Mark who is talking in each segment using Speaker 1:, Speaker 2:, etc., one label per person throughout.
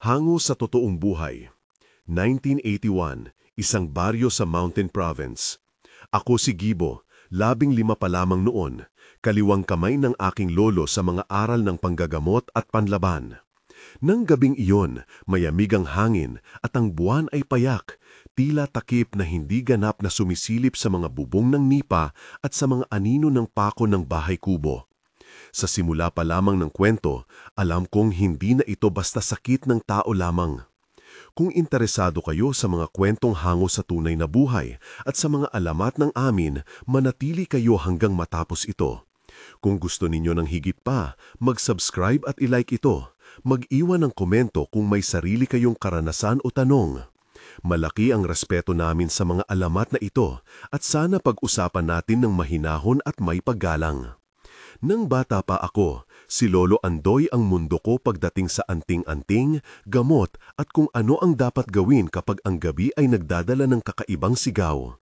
Speaker 1: Hango sa totoong buhay. 1981, isang baryo sa Mountain Province. Ako si Gibo, 15 pa lamang noon, kaliwang kamay ng aking lolo sa mga aral ng panggagamot at panlaban. Nang gabing iyon, mayamig ang hangin at ang buwan ay payak, tila takip na hindi ganap na sumisilip sa mga bubong ng nipa at sa mga anino ng pako ng bahay kubo. Sa simula pa lamang ng kwento, alam kong hindi na ito basta sakit ng tao lamang. Kung interesado kayo sa mga kwentong hango sa tunay na buhay at sa mga alamat ng amin, manatili kayo hanggang matapos ito. Kung gusto ninyo ng higit pa, mag-subscribe at i-like ito. Mag-iwan ng komento kung may sarili kayong karanasan o tanong. Malaki ang respeto namin sa mga alamat na ito at sana pag-usapan natin ng mahinahon at may paggalang. Nang bata pa ako, si Lolo Andoy ang mundo ko pagdating sa anting-anting, gamot at kung ano ang dapat gawin kapag ang gabi ay nagdadala ng kakaibang sigaw.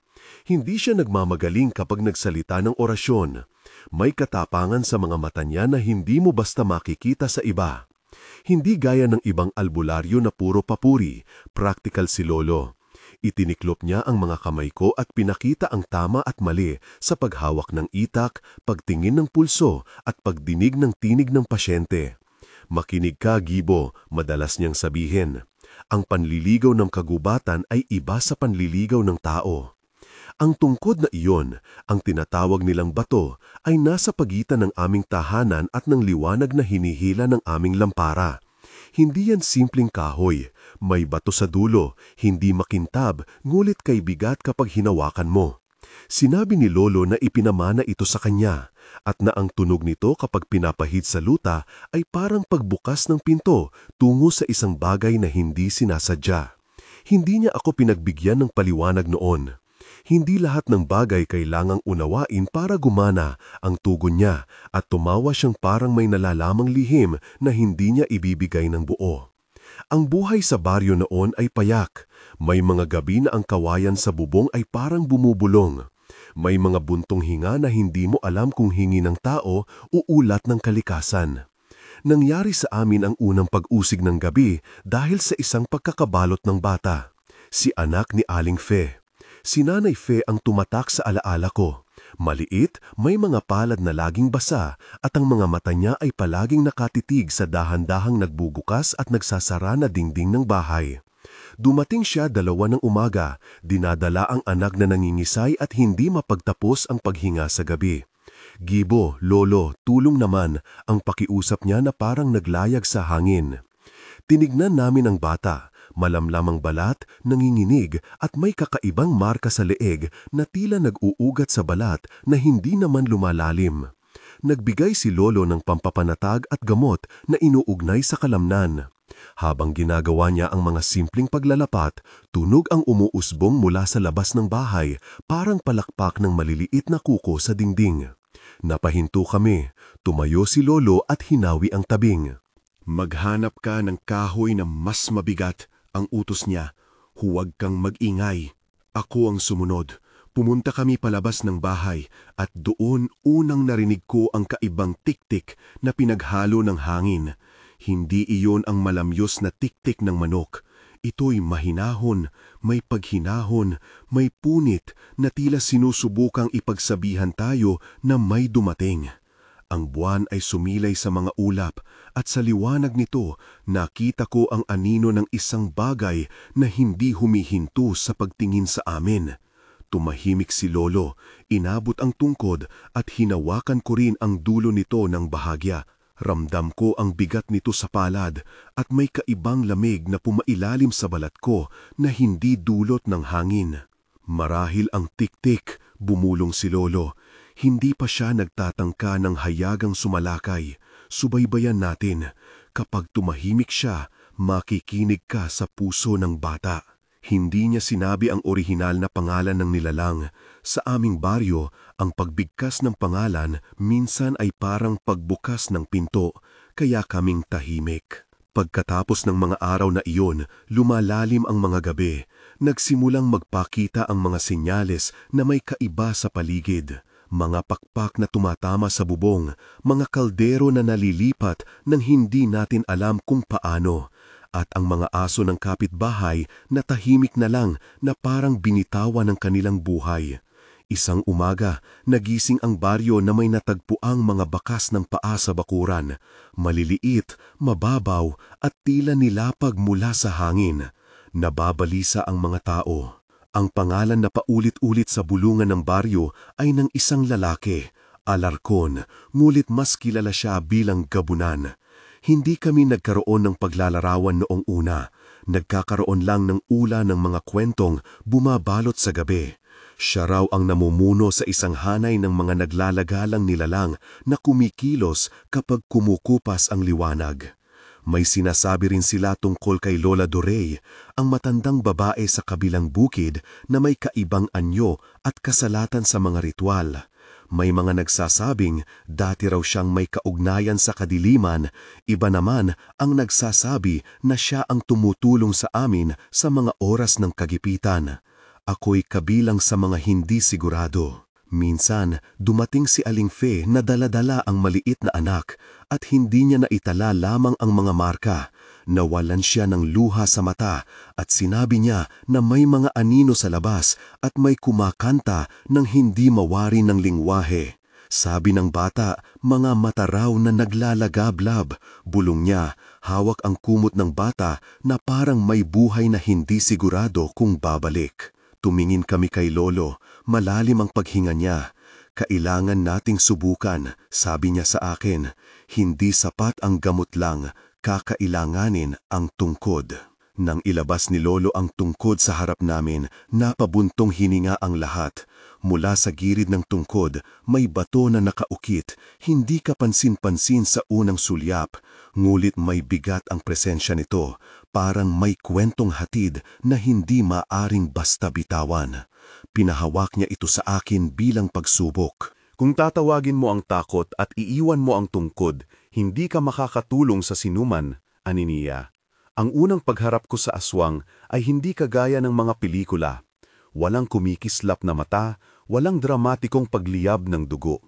Speaker 1: Hindi siya nagmamagaling kapag nagsalita ng orasyon. May katapangan sa mga mata niya na hindi mo basta makikita sa iba. Hindi gaya ng ibang albularyo na puro papuri, practical si Lolo. Itiniklop niya ang mga kamay ko at pinakita ang tama at mali sa paghawak ng itak, pagtingin ng pulso at pagdinig ng tinig ng pasyente. Makinig ka, Gibo, madalas niyang sabihin. Ang panliligaw ng kagubatan ay iba sa panliligaw ng tao. Ang tungkod na iyon, ang tinatawag nilang bato, ay nasa pagitan ng aming tahanan at ng liwanag na hinihila ng aming lampara. Hindi yan simpleng kahoy. May bato sa dulo, hindi makintab, ngulit kay bigat kapag hinawakan mo. Sinabi ni Lolo na ipinamana ito sa kanya, at na ang tunog nito kapag pinapahid sa luta ay parang pagbukas ng pinto tungo sa isang bagay na hindi sinasadya. Hindi niya ako pinagbigyan ng paliwanag noon. Hindi lahat ng bagay kailangang unawain para gumana ang tugon niya at tumawa siyang parang may nalalamang lihim na hindi niya ibibigay ng buo. Ang buhay sa baryo noon ay payak. May mga gabi na ang kawayan sa bubong ay parang bumubulong. May mga buntong hinga na hindi mo alam kung hingi ng tao o ulat ng kalikasan. Nangyari sa amin ang unang pag-usig ng gabi dahil sa isang pagkakabalot ng bata. Si anak ni Aling Fe. Si Nanay Fe ang tumatak sa alaala ko. Maliit, may mga palad na laging basa at ang mga mata niya ay palaging nakatitig sa dahan-dahang nagbubukas at nagsasara na dingding ng bahay. Dumating siya 2 ng umaga, dinadala ang anak na nangingisay at hindi mapagtapos ang paghinga sa gabi. Gibo, Lolo, tulong naman ang pakiusap niya na parang naglayag sa hangin. Tinignan namin ang bata. Malamlamang balat, nanginginig at may kakaibang marka sa leeg na tila nag-uugat sa balat na hindi naman lumalalim. Nagbigay si Lolo ng pampapanatag at gamot na inuugnay sa kalamnan. Habang ginagawa niya ang mga simpleng paglalapat, tunog ang umuusbong mula sa labas ng bahay, parang palakpak ng maliliit na kuko sa dingding. Napahinto kami, tumayo si Lolo at hinawi ang tabing. Maghanap ka ng kahoy na mas mabigat. Ang utos niya, huwag kang mag-ingay. Ako ang sumunod. Pumunta kami palabas ng bahay at doon unang narinig ko ang kaibang tik-tik na pinaghalo ng hangin. Hindi iyon ang malamyos na tik-tik ng manok. Ito'y mahinahon, may paghinahon, may punit na tila sinusubukang ipagsabihan tayo na may dumating. Ang buwan ay sumilay sa mga ulap at sa liwanag nito nakita ko ang anino ng isang bagay na hindi humihinto sa pagtingin sa amin. Tumahimik si Lolo, inabot ang tungkod at hinawakan ko rin ang dulo nito ng bahagya. Ramdam ko ang bigat nito sa palad at may kaibang lamig na pumailalim sa balat ko na hindi dulot ng hangin. Marahil ang tik-tik, bumulong si Lolo. Hindi pa siya nagtatangka ng hayagang sumalakay. Subaybayan natin. Kapag tumahimik siya, makikinig ka sa puso ng bata. Hindi niya sinabi ang orihinal na pangalan ng nilalang. Sa aming baryo, ang pagbigkas ng pangalan minsan ay parang pagbukas ng pinto, kaya kaming tahimik. Pagkatapos ng mga araw na iyon, lumalalim ang mga gabi. Nagsimulang magpakita ang mga senyales na may kaiba sa paligid. Mga pakpak na tumatama sa bubong, mga kaldero na nalilipat nang hindi natin alam kung paano, at ang mga aso ng kapitbahay na tahimik na lang na parang binitawan ng kanilang buhay. Isang umaga, nagising ang baryo na may natagpuang mga bakas ng paa sa bakuran, maliliit, mababaw at tila nilapag mula sa hangin. Nababalisa ang mga tao. Ang pangalan na paulit-ulit sa bulungan ng baryo ay ng isang lalaki, Alarcon, ngulit mas kilala siya bilang Gabunan. Hindi kami nagkaroon ng paglalarawan noong una. Nagkakaroon lang ng ula ng mga kwentong bumabalot sa gabi. Siya raw ang namumuno sa isang hanay ng mga naglalagalang nilalang na kumikilos kapag kumukupas ang liwanag. May sinasabi rin sila tungkol kay Lola Dorey, ang matandang babae sa kabilang bukid na may kaibang anyo at kasalatan sa mga ritual. May mga nagsasabing dati raw siyang may kaugnayan sa kadiliman, iba naman ang nagsasabi na siya ang tumutulong sa amin sa mga oras ng kagipitan. Ako'y kabilang sa mga hindi sigurado. Minsan, dumating si Aling Fe na dala-dala ang maliit na anak at hindi niya naitala lamang ang mga marka. Nawalan siya ng luha sa mata at sinabi niya na may mga anino sa labas at may kumakanta ng hindi mawari ng lingwahe. Sabi ng bata, mga mata raw na naglalagablab. Bulong niya, hawak ang kumot ng bata na parang may buhay na hindi sigurado kung babalik. Tumingin kami kay Lolo, malalim ang paghinga niya. Kailangan nating subukan, sabi niya sa akin. Hindi sapat ang gamot lang, kakailanganin ang tungkod. Nang ilabas ni Lolo ang tungkod sa harap namin, napabuntong hininga ang lahat. Mula sa girid ng tungkod, may bato na nakaukit, hindi kapansin-pansin sa unang sulyap. Ngulit may bigat ang presensya nito, parang may kwentong hatid na hindi maaring basta bitawan. Pinahawak niya ito sa akin bilang pagsubok.
Speaker 2: Kung tatawagin mo ang takot at iiwan mo ang tungkod, hindi ka makakatulong sa sinuman, aniniya. Ang unang pagharap ko sa aswang ay hindi kagaya ng mga pelikula. Walang kumikislap na mata, walang dramatikong pagliyab ng dugo.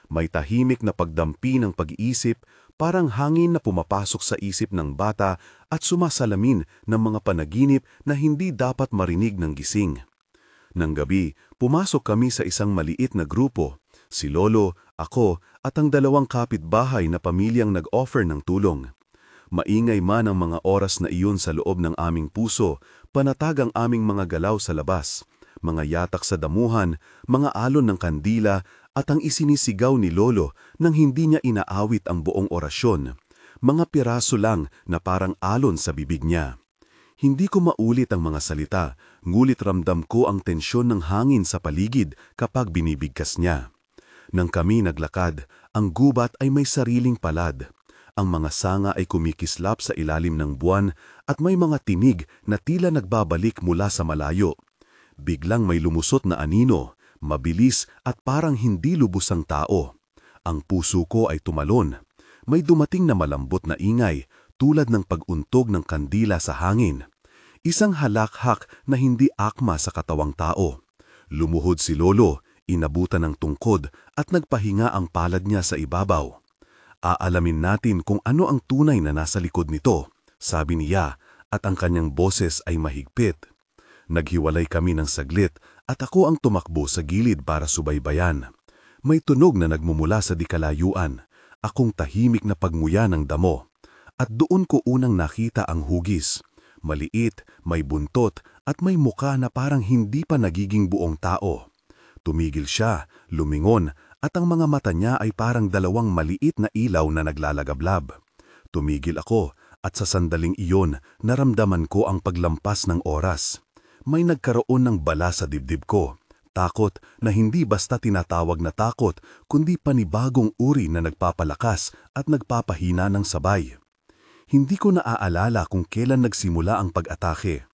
Speaker 2: May tahimik na pagdampi ng pag-iisip, parang hangin na pumapasok sa isip ng bata at sumasalamin ng mga panaginip na hindi dapat marinig ng gising. Nang gabi, pumasok kami sa isang maliit na grupo, si Lolo, ako at ang dalawang kapitbahay na pamilyang nag-offer ng tulong. Maingay man ang mga oras na iyon sa loob ng aming puso, panatag ang aming mga galaw sa labas, mga yatak sa damuhan, mga alon ng kandila at ang isinisigaw ni Lolo nang hindi niya inaawit ang buong orasyon, mga piraso lang na parang alon sa bibig niya. Hindi ko maulit ang mga salita, ngulit ramdam ko ang tensyon ng hangin sa paligid kapag binibigkas niya. Nang kami naglakad, ang gubat ay may sariling palad. Ang mga sanga ay kumikislap sa ilalim ng buwan at may mga tinig na tila nagbabalik mula sa malayo. Biglang may lumusot na anino, mabilis at parang hindi lubos ang tao. Ang puso ko ay tumalon. May dumating na malambot na ingay tulad ng pag-untog ng kandila sa hangin. Isang halakhak na hindi akma sa katawang tao. Lumuhod si Lolo, inabutan ng tungkod at nagpahinga ang palad niya sa ibabaw. Aalamin natin kung ano ang tunay na nasa likod nito, sabi niya, at ang kanyang boses ay mahigpit. Naghiwalay kami ng saglit at ako ang tumakbo sa gilid para subaybayan. May tunog na nagmumula sa dikalayuan, akong tahimik na pagmuya ng damo. At doon ko unang nakita ang hugis. Maliit, may buntot at may muka na parang hindi pa nagiging buong tao. Tumigil siya, lumingon at ang mga mata niya ay parang dalawang maliit na ilaw na naglalagablab. Tumigil ako at sa sandaling iyon naramdaman ko ang paglampas ng oras. May nagkaroon ng bala sa dibdib ko. Takot na hindi basta tinatawag na takot kundi panibagong uri na nagpapalakas at nagpapahina ng sabay. Hindi ko naaalala kung kailan nagsimula ang pag-atake.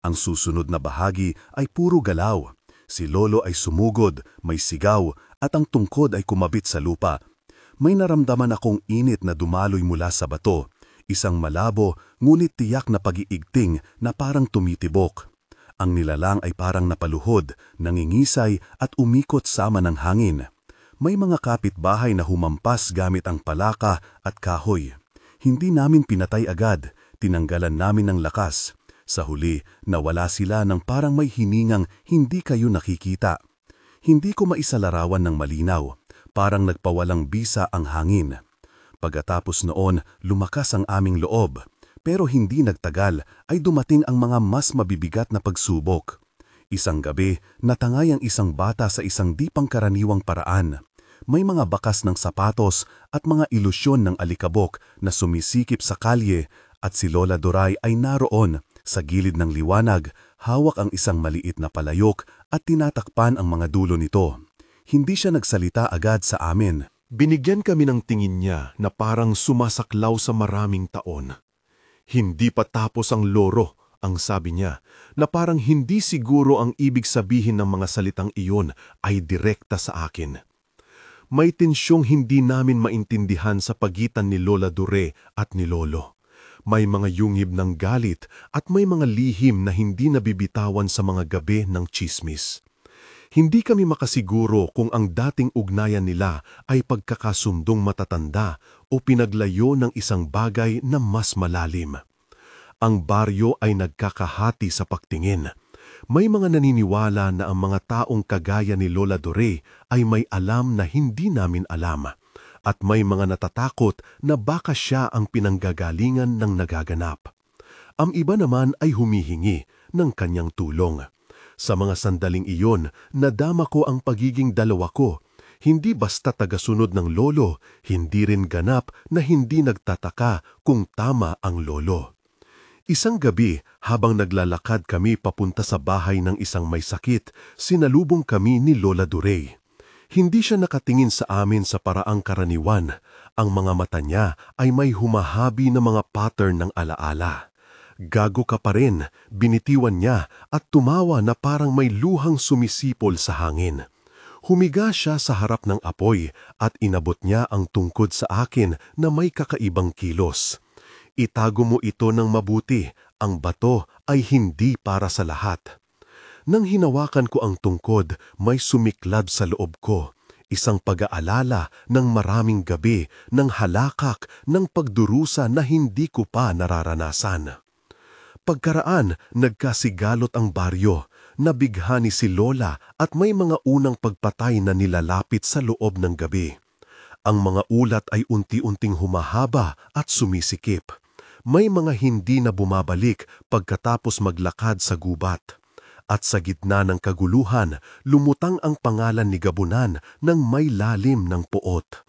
Speaker 2: Ang susunod na bahagi ay puro galaw. Si Lolo ay sumugod, may sigaw, at ang tungkod ay kumabit sa lupa. May naramdaman akong init na dumaloy mula sa bato, isang malabo ngunit tiyak na pag-iigting na parang tumitibok. Ang nilalang ay parang napaluhod, nangingisay at umikot sama ng hangin. May mga kapitbahay na humampas gamit ang palaka at kahoy. Hindi namin pinatay agad, Tinanggalan namin ng lakas. Sa huli, nawala sila ng parang may hiningang hindi kayo nakikita. Hindi ko maisalarawan ng malinaw, parang nagpawalang bisa ang hangin. Pagkatapos noon, lumakas ang aming loob. Pero hindi nagtagal ay dumating ang mga mas mabibigat na pagsubok. Isang gabi, natangay ang isang bata sa isang di pangkaraniwang paraan. May mga bakas ng sapatos at mga ilusyon ng alikabok na sumisikip sa kalye at si Lola Doray ay naroon sa gilid ng liwanag, hawak ang isang maliit na palayok at tinatakpan ang mga dulo nito. Hindi siya nagsalita agad sa amin.
Speaker 1: Binigyan kami ng tingin niya na parang sumasaklaw sa maraming taon. Hindi pa tapos ang loro, ang sabi niya, na parang hindi siguro ang ibig sabihin ng mga salitang iyon ay direkta sa akin. May tensyong hindi namin maintindihan sa pagitan ni Lola Dure at ni Lolo. May mga yungib ng galit at may mga lihim na hindi nabibitawan sa mga gabi ng tsismis. Hindi kami makasiguro kung ang dating ugnayan nila ay pagkakasundong matatanda o pinaglayo ng isang bagay na mas malalim. Ang baryo ay nagkakahati sa pagtingin. May mga naniniwala na ang mga taong kagaya ni Lola Dore ay may alam na hindi namin alam. At may mga natatakot na baka siya ang pinanggagalingan ng nagaganap. Ang iba naman ay humihingi ng kanyang tulong. Sa mga sandaling iyon, nadama ko ang pagiging dalawa ko. Hindi basta tagasunod ng lolo, hindi rin ganap na hindi nagtataka kung tama ang lolo. Isang gabi, habang naglalakad kami papunta sa bahay ng isang may sakit, sinalubong kami ni Lola Dure. Hindi siya nakatingin sa amin sa paraang karaniwan. Ang mga mata niya ay may humahabi na mga pattern ng alaala. Gago ka pa rin, binitiwan niya at tumawa na parang may luhang sumisipol sa hangin. Humiga siya sa harap ng apoy at inabot niya ang tungkod sa akin na may kakaibang kilos. Itago mo ito ng mabuti, ang bato ay hindi para sa lahat. Nang hinawakan ko ang tungkod, may sumiklab sa loob ko. Isang pag-aalala ng maraming gabi, ng halakak, ng pagdurusa na hindi ko pa nararanasan. Pagkaraan, nagkasigalot ang baryo. Nabighani si Lola at may mga unang pagpatay na nilalapit sa loob ng gabi. Ang mga ulat ay unti-unting humahaba at sumisikip. May mga hindi na bumabalik pagkatapos maglakad sa gubat. At sa gitna ng kaguluhan, lumutang ang pangalan ni Gabunan ng may lalim ng puot.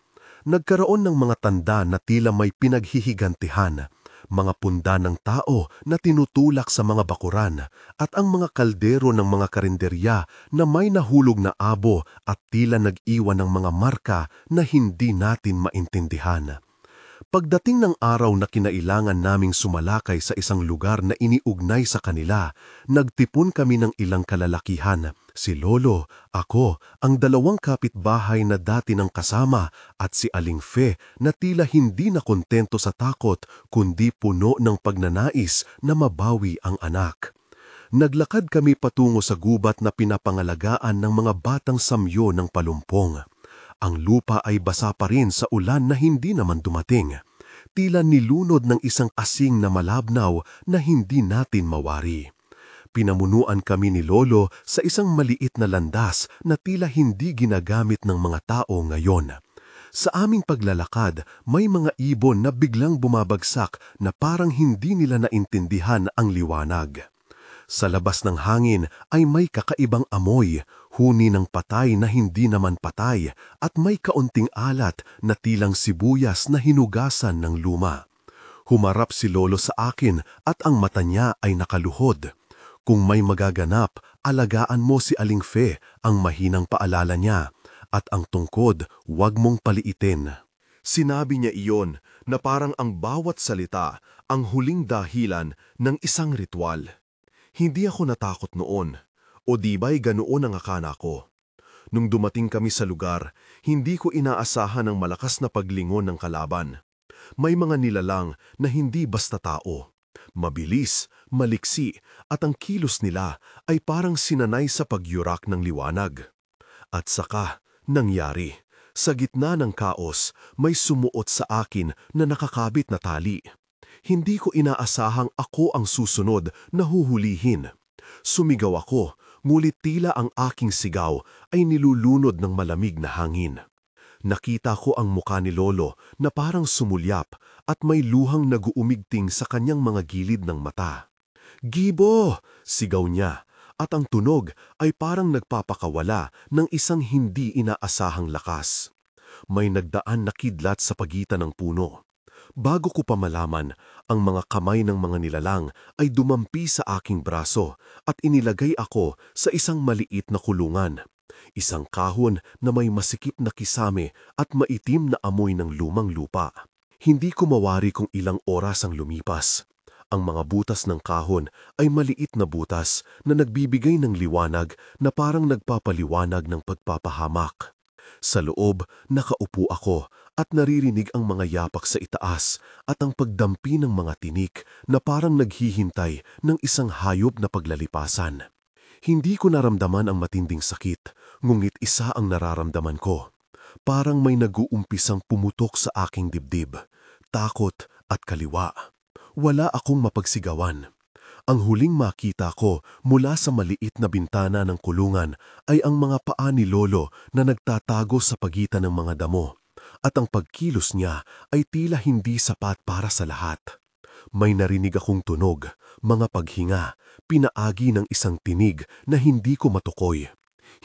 Speaker 1: Nagkaroon ng mga tanda na tila may pinaghihigantihan, mga punda ng tao na tinutulak sa mga bakuran, at ang mga kaldero ng mga karinderya na may nahulog na abo at tila nag-iwan ng mga marka na hindi natin maintindihan. Pagdating ng araw na kinailangan naming sumalakay sa isang lugar na iniugnay sa kanila, nagtipon kami ng ilang kalalakihan, si Lolo, ako, ang dalawang kapitbahay na dati ng kasama, at si Aling Fe na tila hindi na kontento sa takot kundi puno ng pagnanais na mabawi ang anak. Naglakad kami patungo sa gubat na pinapangalagaan ng mga batang samyo ng palumpong. Ang lupa ay basa pa rin sa ulan na hindi naman dumating. Tila nilunod ng isang asing na malabnaw na hindi natin mawari. Pinamunuan kami ni Lolo sa isang maliit na landas na tila hindi ginagamit ng mga tao ngayon. Sa aming paglalakad, may mga ibon na biglang bumabagsak na parang hindi nila naintindihan ang liwanag. Sa labas ng hangin ay may kakaibang amoy, huni ng patay na hindi naman patay, at may kaunting alat na tilang sibuyas na hinugasan ng luma. Humarap si Lolo sa akin at ang mata niya ay nakaluhod. Kung may magaganap, alagaan mo si Aling Fe, ang mahinang paalala niya, at ang tungkod, huwag mong paliitin. Sinabi niya iyon na parang ang bawat salita ang huling dahilan ng isang ritual. Hindi ako natakot noon, o di ba'y ganoon ang akala ko. Nung dumating kami sa lugar, hindi ko inaasahan ang malakas na paglingon ng kalaban. May mga nilalang na hindi basta tao. Mabilis, maliksi, at ang kilos nila ay parang sinanay sa pagyurak ng liwanag. At saka, nangyari. Sa gitna ng kaos, may sumuot sa akin na nakakabit na tali. Hindi ko inaasahang ako ang susunod na huhulihin. Sumigaw ako, ngulit tila ang aking sigaw ay nilulunod ng malamig na hangin. Nakita ko ang muka ni Lolo na parang sumulyap at may luhang naguumigting sa kanyang mga gilid ng mata. "Gibo!" sigaw niya, at ang tunog ay parang nagpapakawala ng isang hindi inaasahang lakas. May nagdaan na kidlat sa pagitan ng puno. Bago ko pa malaman, ang mga kamay ng mga nilalang ay dumampi sa aking braso at inilagay ako sa isang maliit na kulungan. Isang kahon na may masikip na kisame at maitim na amoy ng lumang lupa. Hindi ko mawari kung ilang oras ang lumipas. Ang mga butas ng kahon ay maliit na butas na nagbibigay ng liwanag na parang nagpapaliwanag ng pagpapahamak. Sa loob, nakaupo ako at naririnig ang mga yapak sa itaas at ang pagdampi ng mga tinik na parang naghihintay ng isang hayop na paglalipasan. Hindi ko naramdaman ang matinding sakit, ngunit isa ang nararamdaman ko. Parang may nag-uumpisang pumutok sa aking dibdib, takot at kaliwa. Wala akong mapagsigawan. Ang huling makita ko mula sa maliit na bintana ng kulungan ay ang mga paa ni Lolo na nagtatago sa pagitan ng mga damo, at ang pagkilos niya ay tila hindi sapat para sa lahat. May narinig akong tunog, mga paghinga, pinaagi ng isang tinig na hindi ko matukoy.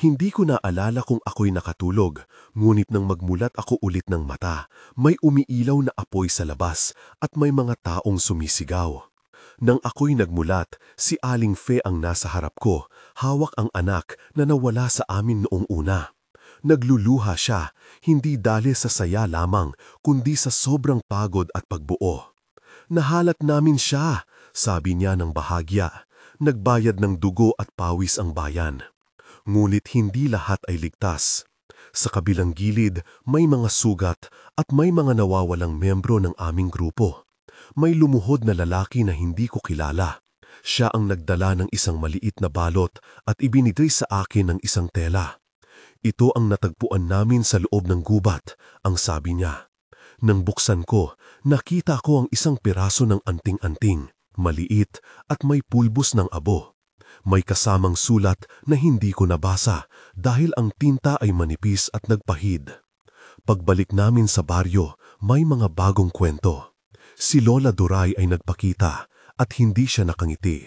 Speaker 1: Hindi ko naalala kung ako'y nakatulog, ngunit nang magmulat ako ulit ng mata, may umiilaw na apoy sa labas at may mga taong sumisigaw. Nang ako'y nagmulat, si Aling Fe ang nasa harap ko, hawak ang anak na nawala sa amin noong una. Nagluluha siya, hindi dahil sa saya lamang, kundi sa sobrang pagod at pagbuo. "Nahalat namin siya," sabi niya ng bahagya. "Nagbayad ng dugo at pawis ang bayan." Ngunit hindi lahat ay ligtas. Sa kabilang gilid, may mga sugat at may mga nawawalang membro ng aming grupo. May lumuhod na lalaki na hindi ko kilala. Siya ang nagdala ng isang maliit na balot at ibinigay sa akin ng isang tela. "Ito ang natagpuan namin sa loob ng gubat," ang sabi niya. Nang buksan ko, nakita ko ang isang piraso ng anting-anting, maliit at may pulbos ng abo. May kasamang sulat na hindi ko nabasa dahil ang tinta ay manipis at nagpahid. Pagbalik namin sa baryo, may mga bagong kwento. Si Lola Duray ay nagpakita at hindi siya nakangiti.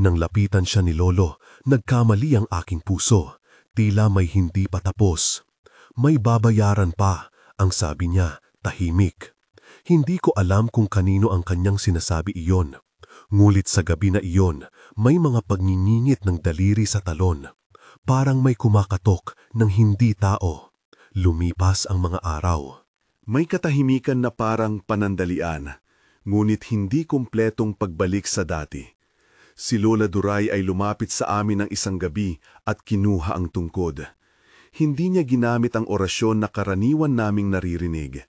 Speaker 1: Nang lapitan siya ni Lolo, nagkamali ang aking puso. Tila may hindi pa tapos. "May babayaran pa," ang sabi niya, tahimik. Hindi ko alam kung kanino ang kanyang sinasabi iyon. Ngulit sa gabi na iyon, may mga pagngingingit ng daliri sa talon. Parang may kumakatok ng hindi tao. Lumipas ang mga araw.
Speaker 2: May katahimikan na parang panandalian, ngunit hindi kumpletong pagbalik sa dati. Si Lola Duray ay lumapit sa amin ng isang gabi at kinuha ang tungkod. Hindi niya ginamit ang orasyon na karaniwan naming naririnig.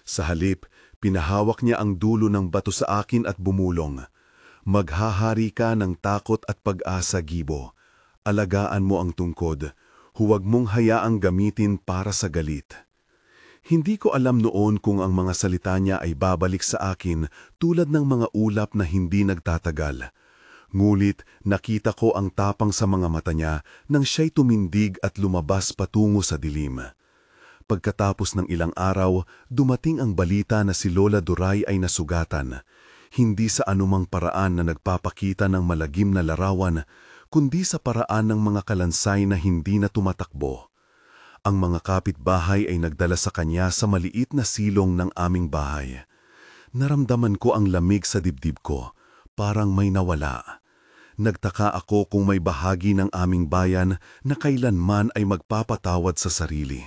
Speaker 2: Sa halip, pinahawak niya ang dulo ng bato sa akin at bumulong. "Maghahari ka ng takot at pag-asa, Gibo. Alagaan mo ang tungkod. Huwag mong hayaang gamitin para sa galit." Hindi ko alam noon kung ang mga salita niya ay babalik sa akin tulad ng mga ulap na hindi nagtatagal. Ngulit nakita ko ang tapang sa mga mata niya nang siya'y tumindig at lumabas patungo sa dilim. Pagkatapos ng ilang araw, dumating ang balita na si Lola Duray ay nasugatan. Hindi sa anumang paraan na nagpapakita ng malagim na larawan, kundi sa paraan ng mga kalansay na hindi na tumatakbo. Ang mga kapitbahay ay nagdala sa kanya sa maliit na silong ng aming bahay. Naramdaman ko ang lamig sa dibdib ko, parang may nawala. Nagtaka ako kung may bahagi ng aming bayan na kailanman ay magpapatawad sa sarili.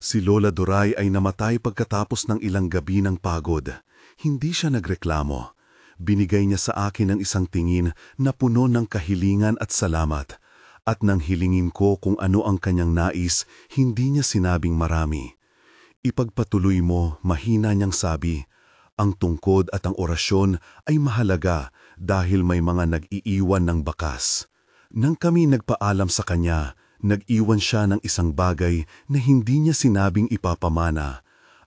Speaker 2: Si Lola Duray ay namatay pagkatapos ng ilang gabi ng pagod. Hindi siya nagreklamo. Binigay niya sa akin ang isang tingin na puno ng kahilingan at salamat. At nang hilingin ko kung ano ang kanyang nais, hindi niya sinabing marami. "Ipagpatuloy mo," mahina niyang sabi. "Ang tungkod at ang orasyon ay mahalaga dahil may mga nag-iiwan ng bakas." Nang kami nagpaalam sa kanya, nag-iwan siya ng isang bagay na hindi niya sinabing ipapamana.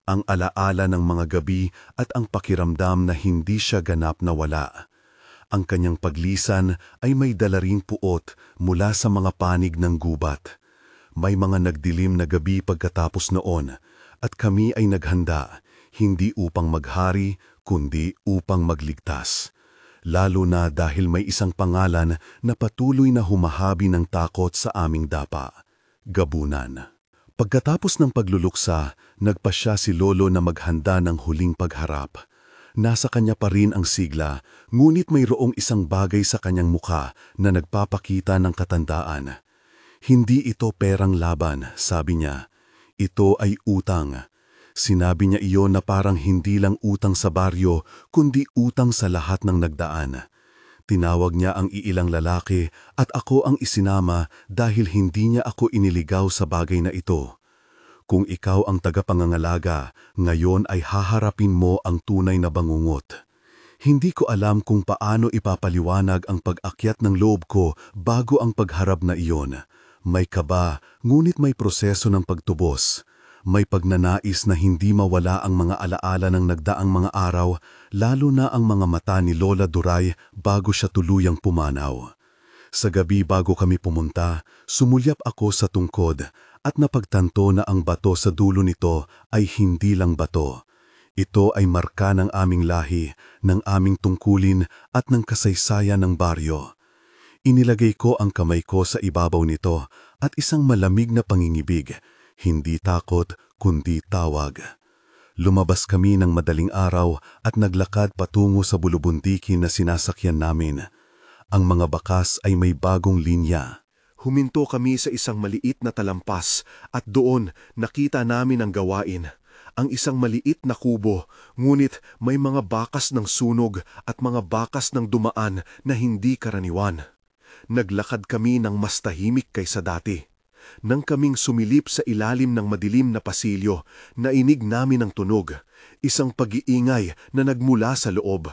Speaker 2: ang alaala ng mga gabi at ang pakiramdam na hindi siya ganap na wala. Ang kanyang paglisan ay may dala ring puot mula sa mga panig ng gubat. May mga nagdilim na gabi pagkatapos noon at kami ay naghanda, hindi upang maghari kundi upang magligtas. Lalo na dahil may isang pangalan na patuloy na humahabi ng takot sa aming dapa, Gabunan. Pagkatapos ng pagluluksa, nagpasya si Lolo na maghanda ng huling pagharap. Nasa kanya pa rin ang sigla, ngunit mayroong isang bagay sa kanyang mukha na nagpapakita ng katandaan. Hindi ito perang laban, sabi niya. Ito ay utang. Sinabi niya iyon na parang hindi lang utang sa baryo, kundi utang sa lahat ng nagdaan. Tinawag niya ang iilang lalaki at ako ang isinama dahil hindi niya ako iniligaw sa bagay na ito. Kung ikaw ang tagapangangalaga, ngayon ay haharapin mo ang tunay na bangungot. Hindi ko alam kung paano ipapaliwanag ang pag-akyat ng loob ko bago ang pagharap na iyon. May kaba, ngunit may proseso ng pagtubos. May pagnanais na hindi mawala ang mga alaala ng nagdaang mga araw, lalo na ang mga mata ni Lola Duray bago siya tuluyang pumanaw. Sa gabi bago kami pumunta, sumulyap ako sa tungkod at napagtanto na ang bato sa dulo nito ay hindi lang bato. Ito ay marka ng aming lahi, ng aming tungkulin at ng kasaysayan ng baryo. Inilagay ko ang kamay ko sa ibabaw nito at isang malamig na pangingibig. Hindi takot, kundi tawag. Lumabas kami ng madaling araw at naglakad patungo sa bulubundikin na sinasakyan namin. Ang mga bakas ay may bagong linya.
Speaker 1: Huminto kami sa isang maliit na talampas at doon nakita namin ang gawain. Ang isang maliit na kubo, ngunit may mga bakas ng sunog at mga bakas ng dumaan na hindi karaniwan. Naglakad kami ng mas tahimik kaysa dati. Nang kaming sumilip sa ilalim ng madilim na pasilyo, nainig namin ang tunog, isang pag-iingay na nagmula sa loob.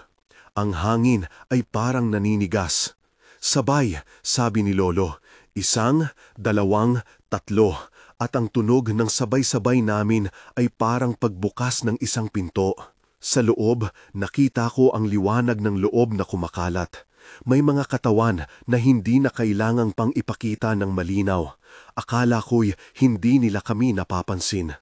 Speaker 1: Ang hangin ay parang naninigas. Sabay, sabi ni Lolo, 1, 2, 3, at ang tunog ng sabay-sabay namin ay parang pagbukas ng isang pinto. Sa loob, nakita ko ang liwanag ng loob na kumakalat. May mga katawan na hindi na kailangang pang ipakita ng malinaw. Akala ko'y hindi nila kami napapansin.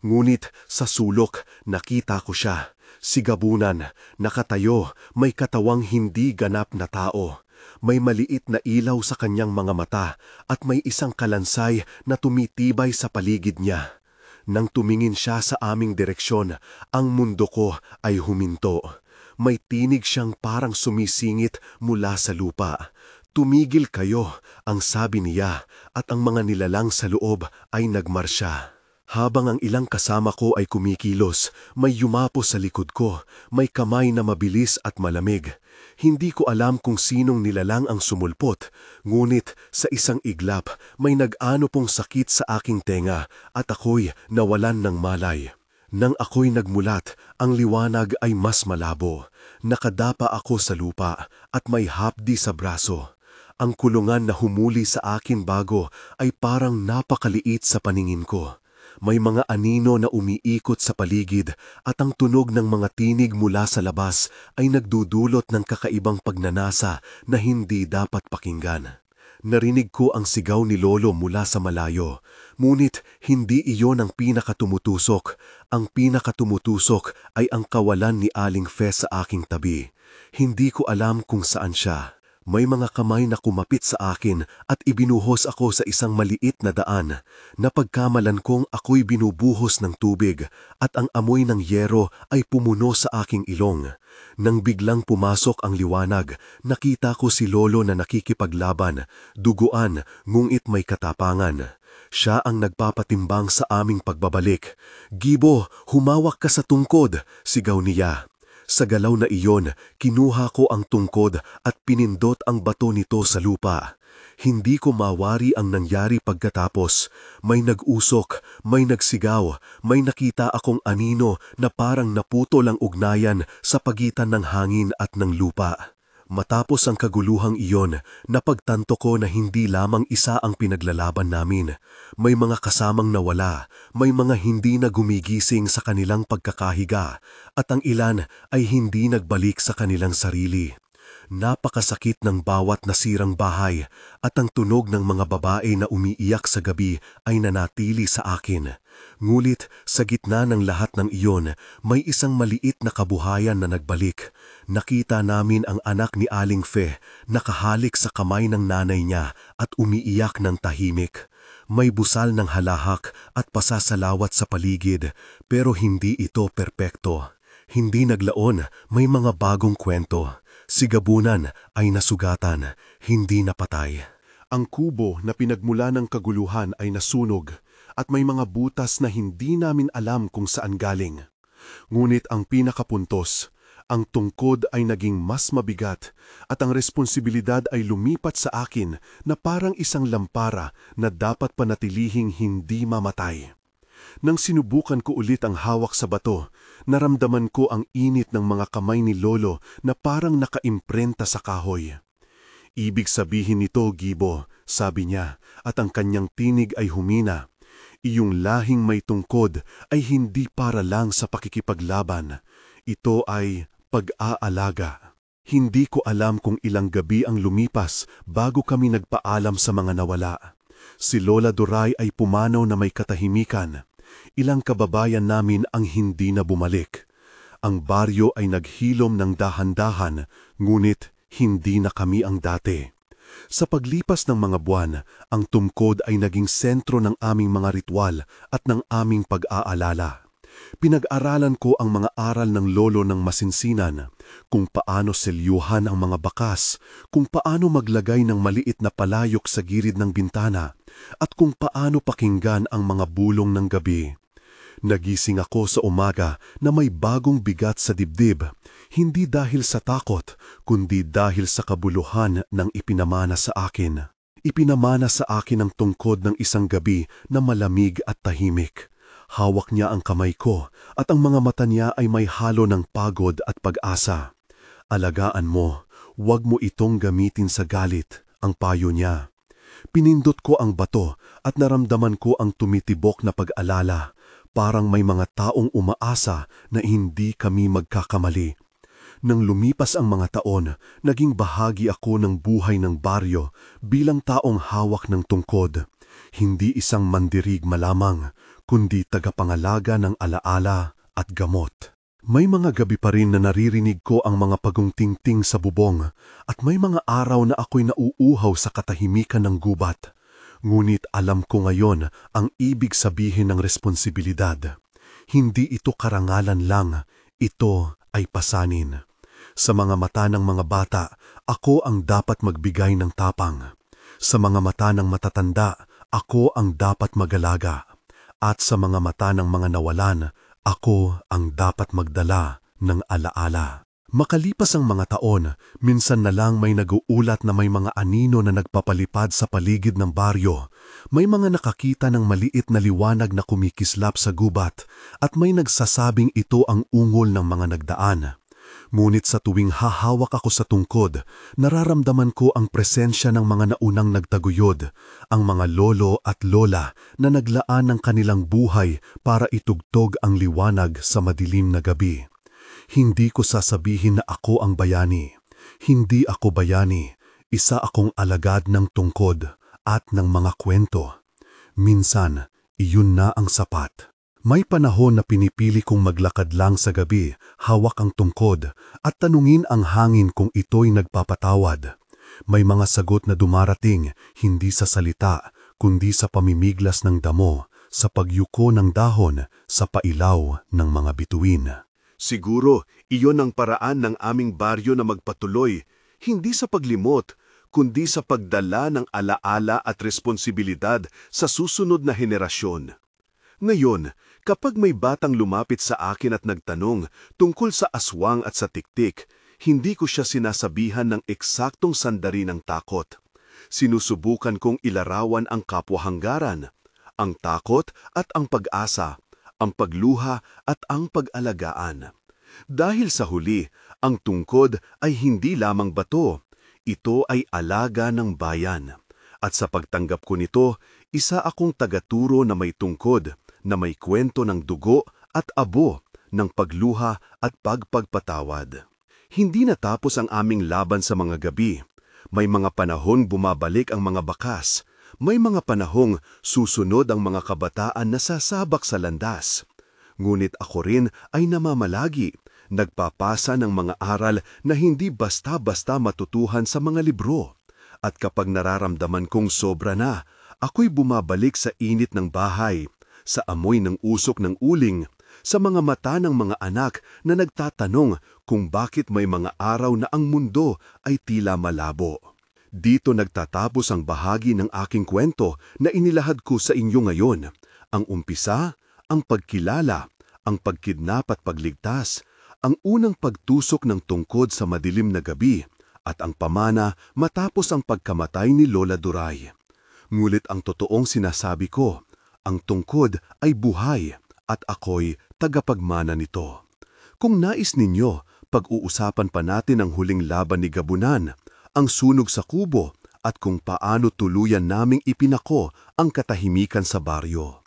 Speaker 1: Ngunit sa sulok, nakita ko siya. Si Gabunan, nakatayo, may katawang hindi ganap na tao. May maliit na ilaw sa kanyang mga mata at may isang kalansay na tumitibay sa paligid niya. Nang tumingin siya sa aming direksyon, ang mundo ko ay huminto. May tinig siyang parang sumisingit mula sa lupa. Tumigil kayo, ang sabi niya, at ang mga nilalang sa loob ay nagmarsya. Habang ang ilang kasama ko ay kumikilos, may yumapo sa likod ko, may kamay na mabilis at malamig. Hindi ko alam kung sinong nilalang ang sumulpot, ngunit sa isang iglap may nag-ano pong sakit sa aking tenga at ako'y nawalan ng malay. Nang ako'y nagmulat, ang liwanag ay mas malabo. Nakadapa ako sa lupa at may hapdi sa braso. Ang kulungan na humuli sa akin bago ay parang napakaliit sa paningin ko. May mga anino na umiikot sa paligid at ang tunog ng mga tinig mula sa labas ay nagdudulot ng kakaibang pagnanasa na hindi dapat pakinggan. Narinig ko ang sigaw ni Lolo mula sa malayo, ngunit hindi iyon ang pinakatumutusok. Ang pinakatumutusok ay ang kawalan ni Aling Fe sa aking tabi. Hindi ko alam kung saan siya. May mga kamay na kumapit sa akin at ibinuhos ako sa isang maliit na daan. Napagkamalan kong ako'y binubuhos ng tubig at ang amoy ng yero ay pumuno sa aking ilong. Nang biglang pumasok ang liwanag, nakita ko si Lolo na nakikipaglaban, duguan, ngunit may katapangan. Siya ang nagpapatimbang sa aming pagbabalik. "Gibo, humawak ka sa tungkod," sigaw niya. Sa galaw na iyon, kinuha ko ang tungkod at pinindot ang bato nito sa lupa. Hindi ko mawari ang nangyari pagkatapos. May nag-usok, may nagsigaw, may nakita akong anino na parang naputol ang ugnayan sa pagitan ng hangin at ng lupa. Matapos ang kaguluhang iyon, napagtanto ko na hindi lamang isa ang pinaglalaban namin. May mga kasamang nawala, may mga hindi na gumigising sa kanilang pagkakahiga, at ang ilan ay hindi nagbalik sa kanilang sarili. Napakasakit ng bawat nasirang bahay at ang tunog ng mga babae na umiiyak sa gabi ay nanatili sa akin. Ngulit sa gitna ng lahat ng iyon, may isang maliit na kabuhayan na nagbalik. Nakita namin ang anak ni Aling Fe nakahalik sa kamay ng nanay niya at umiiyak ng tahimik. May busal ng halahak at pasasalawat sa paligid, pero hindi ito perpekto. Hindi naglaon, may mga bagong kwento. Si Gabunan ay nasugatan, hindi napatay. Ang kubo na pinagmula ng kaguluhan ay nasunog at may mga butas na hindi namin alam kung saan galing. Ngunit ang pinakapuntos, ang tungkod ay naging mas mabigat at ang responsibilidad ay lumipat sa akin na parang isang lampara na dapat panatilihing hindi mamatay. Nang sinubukan ko ulit ang hawak sa bato, naramdaman ko ang init ng mga kamay ni Lolo na parang nakaimprenta sa kahoy. Ibig sabihin nito, Gibo, sabi niya, at ang kanyang tinig ay humina. Iyong lahing may tungkod ay hindi para lang sa pakikipaglaban. Ito ay pag-aalaga. Hindi ko alam kung ilang gabi ang lumipas bago kami nagpaalam sa mga nawala. Si Lola Duray ay pumanaw na may katahimikan. Ilang kababayan namin ang hindi na bumalik. Ang baryo ay naghilom ng dahan-dahan, ngunit hindi na kami ang dati. Sa paglipas ng mga buwan, ang tungkod ay naging sentro ng aming mga ritual at ng aming pag-aalala. Pinag-aralan ko ang mga aral ng lolo ng masinsinan, kung paano selyuhan ang mga bakas, kung paano maglagay ng maliit na palayok sa gilid ng bintana, at kung paano pakinggan ang mga bulong ng gabi. Nagising ako sa umaga na may bagong bigat sa dibdib, hindi dahil sa takot, kundi dahil sa kabuluhan ng ipinamana sa akin. Ipinamana sa akin ang tungkod ng isang gabi na malamig at tahimik. Hawak niya ang kamay ko at ang mga mata niya ay may halo ng pagod at pag-asa. Alagaan mo, huwag mo itong gamitin sa galit, ang payo niya. Pinindot ko ang bato at naramdaman ko ang tumitibok na pag-alala. Parang may mga taong umaasa na hindi kami magkakamali. Nang lumipas ang mga taon, naging bahagi ako ng buhay ng baryo bilang taong hawak ng tungkod. Hindi isang mandirigma lamang, kundi tagapangalaga ng alaala at gamot. May mga gabi pa rin na naririnig ko ang mga pagungtingting sa bubong at may mga araw na ako'y nauuhaw sa katahimikan ng gubat. Ngunit alam ko ngayon ang ibig sabihin ng responsibilidad. Hindi ito karangalan lang, ito ay pasanin. Sa mga mata ng mga bata, ako ang dapat magbigay ng tapang. Sa mga mata ng matatanda, ako ang dapat mag-alaga. At sa mga mata ng mga nawalan, ako ang dapat magdala ng alaala. Makalipas ang mga taon, minsan na lang may nag-uulat na may mga anino na nagpapalipad sa paligid ng baryo. May mga nakakita ng maliit na liwanag na kumikislap sa gubat at may nagsasabing ito ang ungol ng mga nagdaan. Ngunit sa tuwing hahawak ako sa tungkod, nararamdaman ko ang presensya ng mga naunang nagtaguyod, ang mga lolo at lola na naglaan ng kanilang buhay para itugtog ang liwanag sa madilim na gabi. Hindi ko sasabihin na ako ang bayani. Hindi ako bayani. Isa akong alagad ng tungkod at ng mga kwento. Minsan, iyon na ang sapat. May panahon na pinipili kong maglakad lang sa gabi, hawak ang tungkod, at tanungin ang hangin kung ito'y nagpapatawad. May mga sagot na dumarating, hindi sa salita, kundi sa pamimiglas ng damo, sa pagyuko ng dahon, sa pailaw ng mga bituin.
Speaker 3: Siguro, iyon ang paraan ng aming baryo na magpatuloy, hindi sa paglimot, kundi sa pagdala ng alaala at responsibilidad sa susunod na henerasyon. Ngayon, kapag may batang lumapit sa akin at nagtanong tungkol sa aswang at sa tiktik, hindi ko siya sinasabihan ng eksaktong sandali ng takot. Sinusubukan kong ilarawan ang kapwa-hanggaran, ang takot at ang pag-asa, ang pagluha at ang pag-alagaan. Dahil sa huli, Ang tungkod ay hindi lamang bato, ito ay alaga ng bayan. At sa pagtanggap ko nito, isa akong tagaturo na may tungkod, na may kwento ng dugo at abo, ng pagluha at pagpagpatawad. Hindi natapos ang aming laban sa mga gabi. May mga panahong bumabalik ang mga bakas. May mga panahong susunod ang mga kabataan na sasabak sa landas. Ngunit ako rin ay namamalagi, nagpapasa ng mga aral na hindi basta-basta matutuhan sa mga libro. At kapag nararamdaman kong sobra na, ako'y bumabalik sa init ng bahay, sa amoy ng usok ng uling, sa mga mata ng mga anak na nagtatanong kung bakit may mga araw na ang mundo ay tila malabo. Dito nagtatapos ang bahagi ng aking kwento na inilahad ko sa inyo ngayon. Ang umpisa, ang pagkilala, ang pagkidnap at pagligtas, ang unang pagtusok ng tungkod sa madilim na gabi, at ang pamana matapos ang pagkamatay ni Lola Duray. Ngulit ang totoong sinasabi ko, ang tungkod ay buhay at ako'y tagapagmana nito. Kung nais ninyo, pag-uusapan pa natin ang huling laban ni Gabunan, ang sunog sa kubo, at kung paano tuluyan naming ipinako ang katahimikan sa baryo.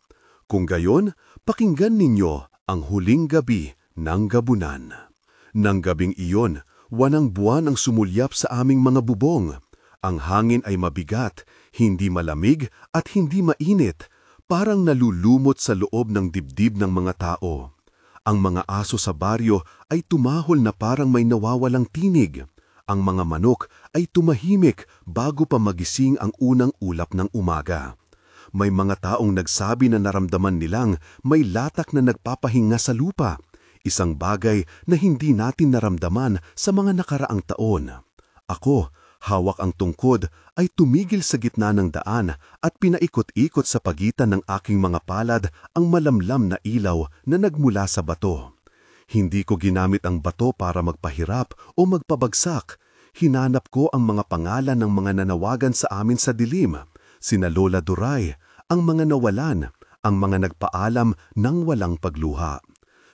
Speaker 3: Kung gayon, pakinggan ninyo ang huling gabi ng Gabunan. Nang gabing iyon, wanang buwan ang sumulyap sa aming mga bubong. Ang hangin ay mabigat, hindi malamig at hindi mainit, parang nalulumot sa loob ng dibdib ng mga tao. Ang mga aso sa baryo ay tumahol na parang may nawawalang tinig. Ang mga manok ay tumahimik bago pa magising ang unang ulap ng umaga. May mga taong nagsabi na naramdaman nilang may latak na nagpapahinga sa lupa. Isang bagay na hindi natin naramdaman sa mga nakaraang taon. Ako, hawak ang tungkod, ay tumigil sa gitna ng daan at pinaikot-ikot sa pagitan ng aking mga palad ang malamlam na ilaw na nagmula sa bato. Hindi ko ginamit ang bato para magpahirap o magpabagsak. Hinanap ko ang mga pangalan ng mga nanawagan sa amin sa dilim, sina Lola Duray, ang mga nawalan, ang mga nagpaalam ng walang pagluha.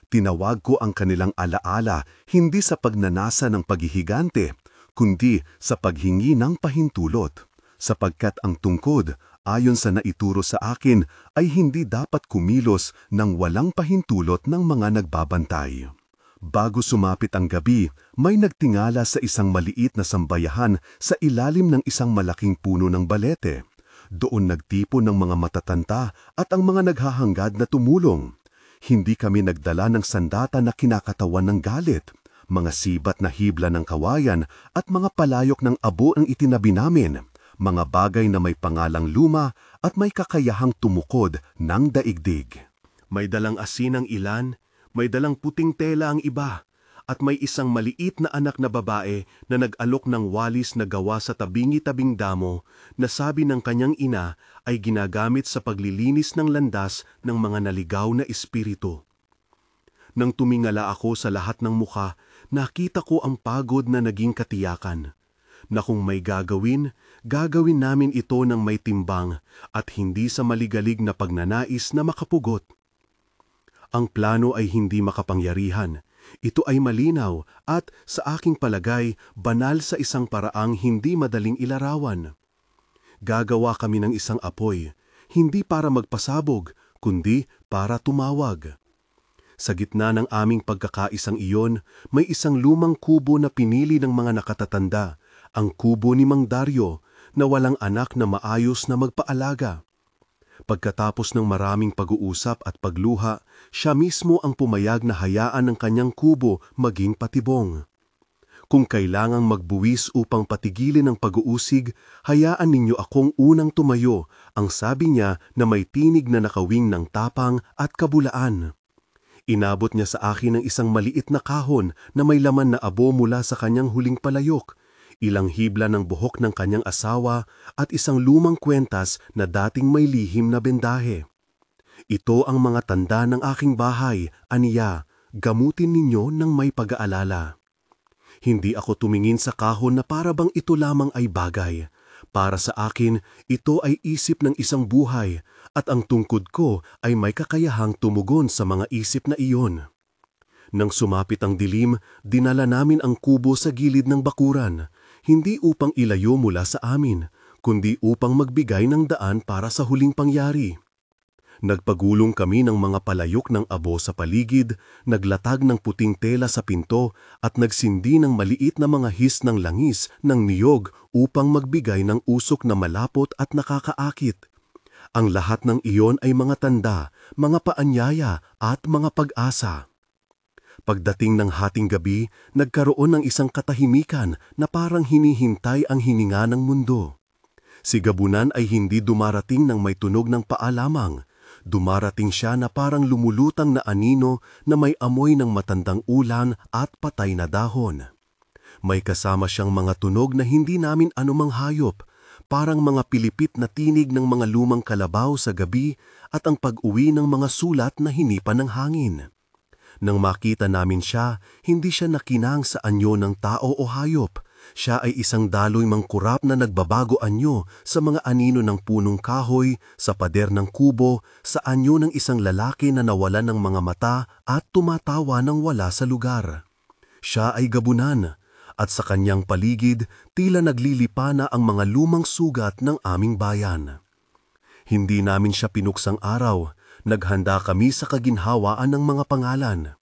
Speaker 3: Tinawag ko ang kanilang alaala hindi sa pagnanasa ng paghihigante, kundi sa paghingi ng pahintulot, sapagkat ang tungkod, ayon sa naituro sa akin, ay hindi dapat kumilos ng walang pahintulot ng mga nagbabantay. Bago sumapit ang gabi, may nagtingala sa isang maliit na sambayahan sa ilalim ng isang malaking puno ng balete. Doon nagtipon ng mga matatanda at ang mga naghahanggad na tumulong. Hindi kami nagdala ng sandata na kinakatawan ng galit, mga sibat na hibla ng kawayan at mga palayok ng abo ang itinabi namin, mga bagay na may pangalang luma at may kakayahang tumukod ng daigdig. May dalang asin ang ilan, may dalang puting tela ang iba, at may isang maliit na anak na babae na nag-alok ng walis na gawa sa tabingi-tabing damo na sabi ng kanyang ina ay ginagamit sa paglilinis ng landas ng mga naligaw na espiritu. Nang tumingala ako sa lahat ng mukha, nakita ko ang pagod na naging katiyakan, na kung may gagawin namin ito ng may timbang at hindi sa maligalig na pagnanais na makapugot. Ang plano ay hindi makapangyarihan. Ito ay malinaw at, sa aking palagay, banal sa isang paraang hindi madaling ilarawan. Gagawa kami ng isang apoy, hindi para magpasabog, kundi para tumawag. Sa gitna ng aming pagkakaisang iyon, may isang lumang kubo na pinili ng mga nakatatanda, ang kubo ni Mang Dario, na walang anak na maayos na magpaalaga. Pagkatapos ng maraming pag-uusap at pagluha, siya mismo ang pumayag na hayaan ng kanyang kubo maging patibong. Kung kailangang magbuwis upang patigilin ang pag-uusig, hayaan ninyo akong unang tumayo, ang sabi niya na may tinig na nakawing ng tapang at kabulaan. Inabot niya sa akin ang isang maliit na kahon na may laman na abo mula sa kanyang huling palayok, ilang hibla ng buhok ng kanyang asawa at isang lumang kwentas na dating may lihim na bendahe. Ito ang mga tanda ng aking bahay, aniya, gamutin ninyo ng may pag-aalala. Hindi ako tumingin sa kahon na para bang ito lamang ay bagay. Para sa akin, ito ay isip ng isang buhay at ang tungkod ko ay may kakayahang tumugon sa mga isip na iyon.
Speaker 1: Nang sumapit ang dilim, dinala namin ang kubo sa gilid ng bakuran, hindi upang ilayo mula sa amin, kundi upang magbigay ng daan para sa huling pangyari. Nagpagulong kami ng mga palayok ng abo sa paligid, naglatag ng puting tela sa pinto at nagsindi ng maliit na mga his ng langis ng niyog upang magbigay ng usok na malapot at nakakaakit. Ang lahat ng iyon ay mga tanda, mga paanyaya at mga pag-asa. Pagdating ng hating gabi, nagkaroon ng isang katahimikan na parang hinihintay ang hininga ng mundo. Si Gabunan ay hindi dumarating ng may tunog ng paa lamang. Dumarating siya na parang lumulutang na anino na may amoy ng matandang ulan at patay na dahon. May kasama siyang mga tunog na hindi namin anumang hayop, parang mga pilipit na tinig ng mga lumang kalabaw sa gabi at ang pag-uwi ng mga sulat na hinipan ng hangin. Nang makita namin siya, hindi siya nakinang sa anyo ng tao o hayop. Siya ay isang daloy mangkurap na nagbabago anyo sa mga anino ng punong kahoy, sa pader ng kubo, sa anyo ng isang lalaki na nawalan ng mga mata at tumatawa ng wala sa lugar. Siya ay Gabunan, at sa kanyang paligid tila naglilipana ang mga lumang sugat ng aming bayan. Hindi namin siya pinuksang araw, naghanda kami sa kaginhawaan ng mga pangalan.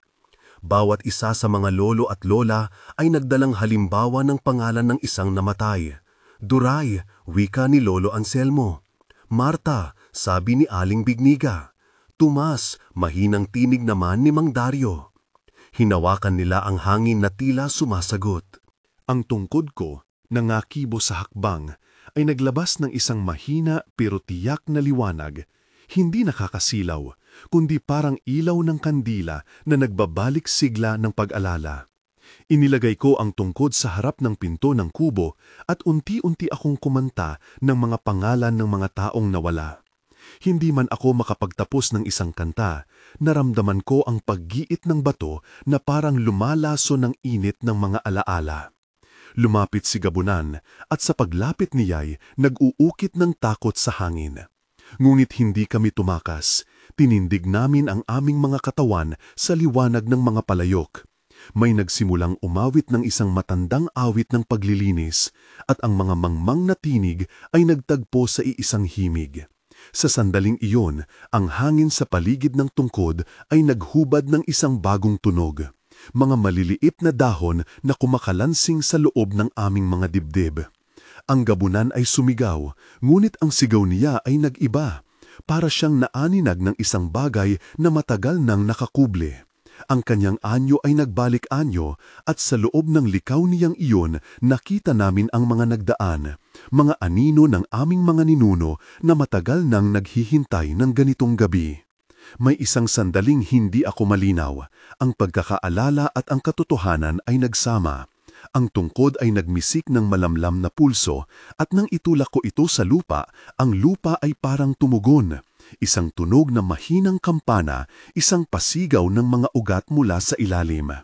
Speaker 1: Bawat isa sa mga lolo at lola ay nagdalang halimbawa ng pangalan ng isang namatay. Duray, wika ni Lolo Anselmo. Marta, sabi ni Aling Bigniga. Tomas, mahinang tinig naman ni Mang Dario. Hinawakan nila ang hangin na tila sumasagot.
Speaker 3: Ang tungkod ko, nangakibo sa hakbang, ay naglabas ng isang mahina pero tiyak na liwanag, hindi nakakasilaw, kundi parang ilaw ng kandila na nagbabalik sigla ng pag-alala. Inilagay ko ang tungkod sa harap ng pinto ng kubo at unti-unti akong kumanta ng mga pangalan ng mga taong nawala. Hindi man ako makapagtapos ng isang kanta, naramdaman ko ang paggiit ng bato na parang lumalaso ng init ng mga alaala. Lumapit si Gabunan at sa paglapit niya'y nag-uukit ng takot sa hangin. Ngunit hindi kami tumakas, tinindig namin ang aming mga katawan sa liwanag ng mga palayok. May nagsimulang umawit ng isang matandang awit ng paglilinis at ang mga mangmang na tinig ay nagtagpo sa iisang himig. Sa sandaling iyon, ang hangin sa paligid ng tungkod ay naghubad ng isang bagong tunog. Mga maliliit na dahon na kumakalansing sa loob ng aming mga dibdib. Ang Gabunan ay sumigaw, ngunit ang sigaw niya ay nag-iba. Para siyang naaninag ng isang bagay na matagal nang nakakuble. Ang kanyang anyo ay nagbalik-anyo at sa loob ng likaw niyang iyon nakita namin ang mga nagdaan, mga anino ng aming mga ninuno na matagal nang naghihintay ng ganitong gabi. May isang sandaling hindi ako malinaw, ang pagkakaalala at ang katotohanan ay nagsama. Ang tungkod ay nagmisik ng malamlam na pulso at nang itulak ko ito sa lupa, ang lupa ay parang tumugon. Isang tunog na mahinang kampana, isang pasigaw ng mga ugat mula sa ilalim.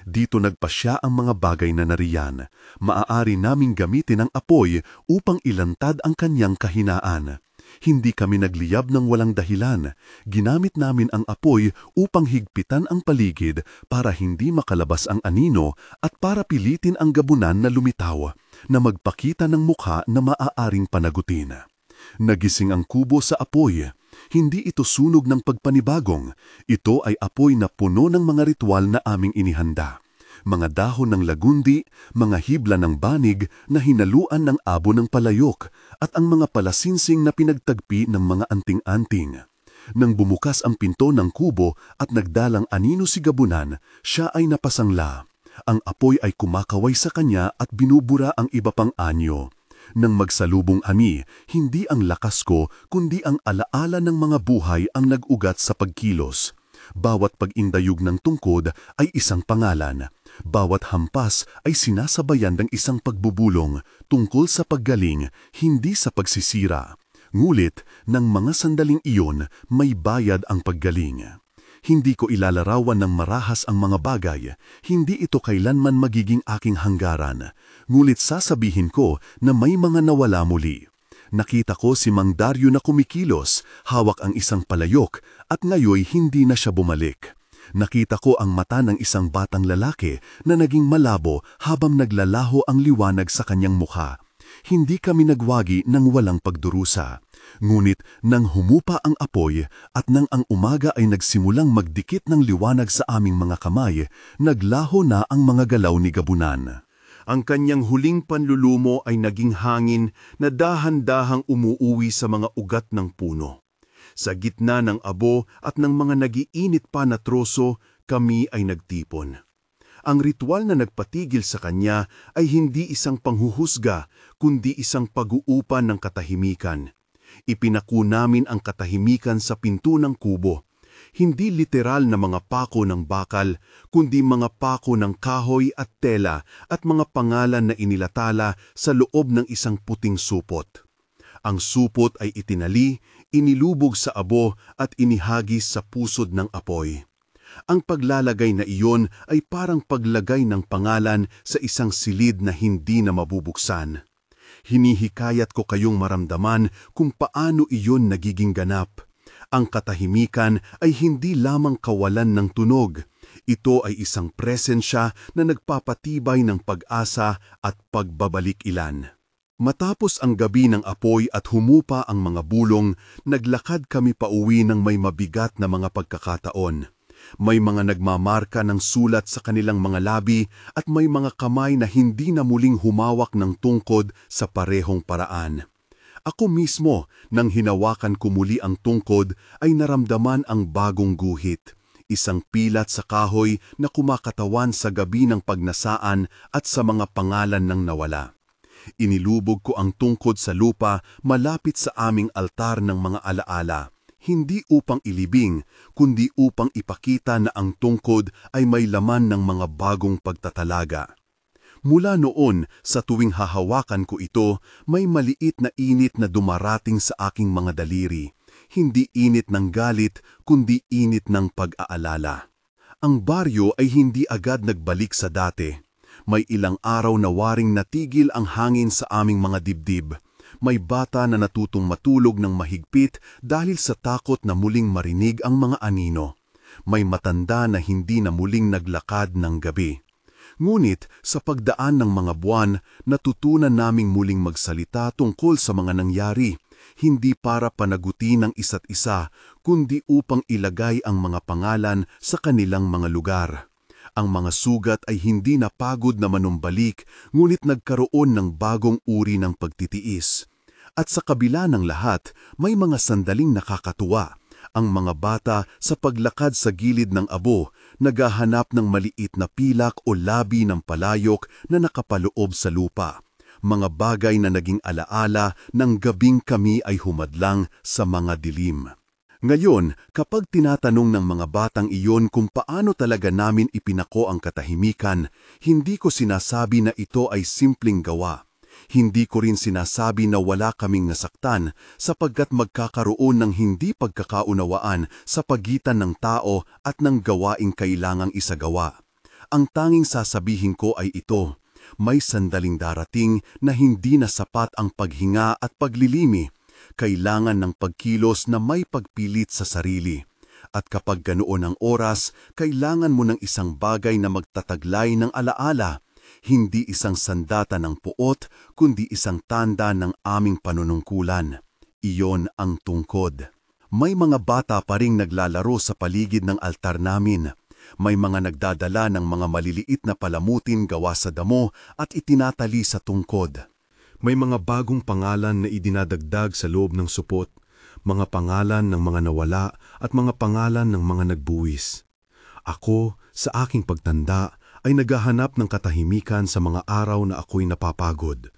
Speaker 3: Dito nagpasya ang mga bagay na nariyan. Maaari naming gamitin ang apoy upang ilantad ang kanyang kahinaan. Hindi kami nagliyab ng walang dahilan. Ginamit namin ang apoy upang higpitan ang paligid para hindi makalabas ang anino at para pilitin ang Gabunan na lumitaw, na magpakita ng mukha na maaaring panagutin. Nagising ang kubo sa apoy. Hindi ito sunog ng pagpanibagong. Ito ay apoy na puno ng mga ritual na aming inihanda. Mga dahon ng lagundi, mga hibla ng banig na hinaluan ng abo ng palayok, at ang mga palasinsing na pinagtagpi ng mga anting-anting. Nang bumukas ang pinto ng kubo at nagdalang anino si Gabunan, siya ay napasangla. Ang apoy ay kumakaway sa kanya at binubura ang iba pang anyo. Nang magsalubong ani, hindi ang lakas ko kundi ang alaala ng mga buhay ang nag-ugat sa pagkilos. Bawat pag-indayog ng tungkod ay isang pangalan. Bawat hampas ay sinasabayan ng isang pagbubulong tungkol sa paggaling, hindi sa pagsisira. Ngulit, ng mga sandaling iyon, may bayad ang paggaling. Hindi ko ilalarawan ng marahas ang mga bagay, hindi ito kailanman magiging aking hanggaran. Ngulit sasabihin ko na may mga nawala muli. Nakita ko si Mang Dario na kumikilos, hawak ang isang palayok, at ngayoy hindi na siya bumalik.
Speaker 2: Nakita ko ang mata ng isang batang lalaki na naging malabo habang naglalaho ang liwanag sa kanyang mukha. Hindi kami nagwagi ng walang pagdurusa. Ngunit nang humupa ang apoy at nang ang umaga ay nagsimulang magdikit ng liwanag sa aming mga kamay, naglaho na ang mga galaw ni Gabunan.
Speaker 3: Ang kanyang huling panlulumo ay naging hangin na dahan-dahang umuuwi sa mga ugat ng puno. Sa gitna ng abo at ng mga nagiinit pa na troso, kami ay nagtipon. Ang ritual na nagpatigil sa kanya ay hindi isang panghuhusga, kundi isang pag-uupan ng katahimikan. Ipinako namin ang katahimikan sa pinto ng kubo. Hindi literal na mga pako ng bakal, kundi mga pako ng kahoy at tela at mga pangalan na inilatala sa loob ng isang puting supot. Ang supot ay itinali, inilubog sa abo at inihagis sa pusod ng apoy. Ang paglalagay na iyon ay parang paglagay ng pangalan sa isang silid na hindi na mabubuksan. Hinihikayat ko kayong maramdaman kung paano iyon nagiging ganap. Ang katahimikan ay hindi lamang kawalan ng tunog. Ito ay isang presensya na nagpapatibay ng pag-asa at pagbabalik ilan. Matapos ang gabi ng apoy at humupa ang mga bulong, naglakad kami pauwi ng may mabigat na mga pagkakataon. May mga nagmamarka ng sulat sa kanilang mga labi at may mga kamay na hindi na muling humawak ng tungkod sa parehong paraan. Ako mismo, nang hinawakan ko muli ang tungkod, ay naramdaman ang bagong guhit. Isang pilat sa kahoy na kumakatawan sa gabi ng pagnasaan at sa mga pangalan ng nawala. Inilubog ko ang tungkod sa lupa malapit sa aming altar ng mga alaala. Hindi upang ilibing, kundi upang ipakita na ang tungkod ay may laman ng mga bagong pagtatalaga. Mula noon, sa tuwing hahawakan ko ito, may maliit na init na dumarating sa aking mga daliri. Hindi init ng galit, kundi init ng pag-aalala. Ang baryo ay hindi agad nagbalik sa dati. May ilang araw na waring natigil ang hangin sa aming mga dibdib. May bata na natutong matulog ng mahigpit dahil sa takot na muling marinig ang mga anino. May matanda na hindi na muling naglakad ng gabi. Ngunit sa pagdaan ng mga buwan, natutunan naming muling magsalita tungkol sa mga nangyari, hindi para panagutin ang isa't isa, kundi upang ilagay ang mga pangalan sa kanilang mga lugar. Ang mga sugat ay hindi napagod na manumbalik, ngunit nagkaroon ng bagong uri ng pagtitiis. At sa kabila ng lahat, may mga sandaling nakakatuwa. Ang mga bata sa paglakad sa gilid ng abo, naghahanap ng maliit na pilak o labi ng palayok na nakapaloob sa lupa. Mga bagay na naging alaala ng gabing kami ay humadlang sa mga dilim. Ngayon, kapag tinatanong ng mga batang iyon kung paano talaga namin ipinako ang katahimikan, hindi ko sinasabi na ito ay simpleng gawa. Hindi ko rin sinasabi na wala kaming nasaktan sapagkat magkakaroon ng hindi pagkakaunawaan sa pagitan ng tao at ng gawaing kailangang isagawa. Ang tanging sasabihin ko ay ito, may sandaling darating na hindi na sapat ang paghinga at paglilimi. Kailangan ng pagkilos na may pagpilit sa sarili. At kapag ganoon ang oras, kailangan mo ng isang bagay na magtataglay ng alaala. Hindi isang sandata ng puot, kundi isang tanda ng aming panunungkulan. Iyon ang tungkod. May mga bata pa ring naglalaro sa paligid ng altar namin. May mga nagdadala ng mga maliliit na palamutin gawa sa damo at itinatali sa tungkod. May mga bagong pangalan na idinadagdag sa loob ng supot, mga pangalan ng mga nawala at mga pangalan ng mga nagbuwis. Ako, sa aking pagtanda, ay naghahanap ng katahimikan sa mga araw na ako'y napapagod.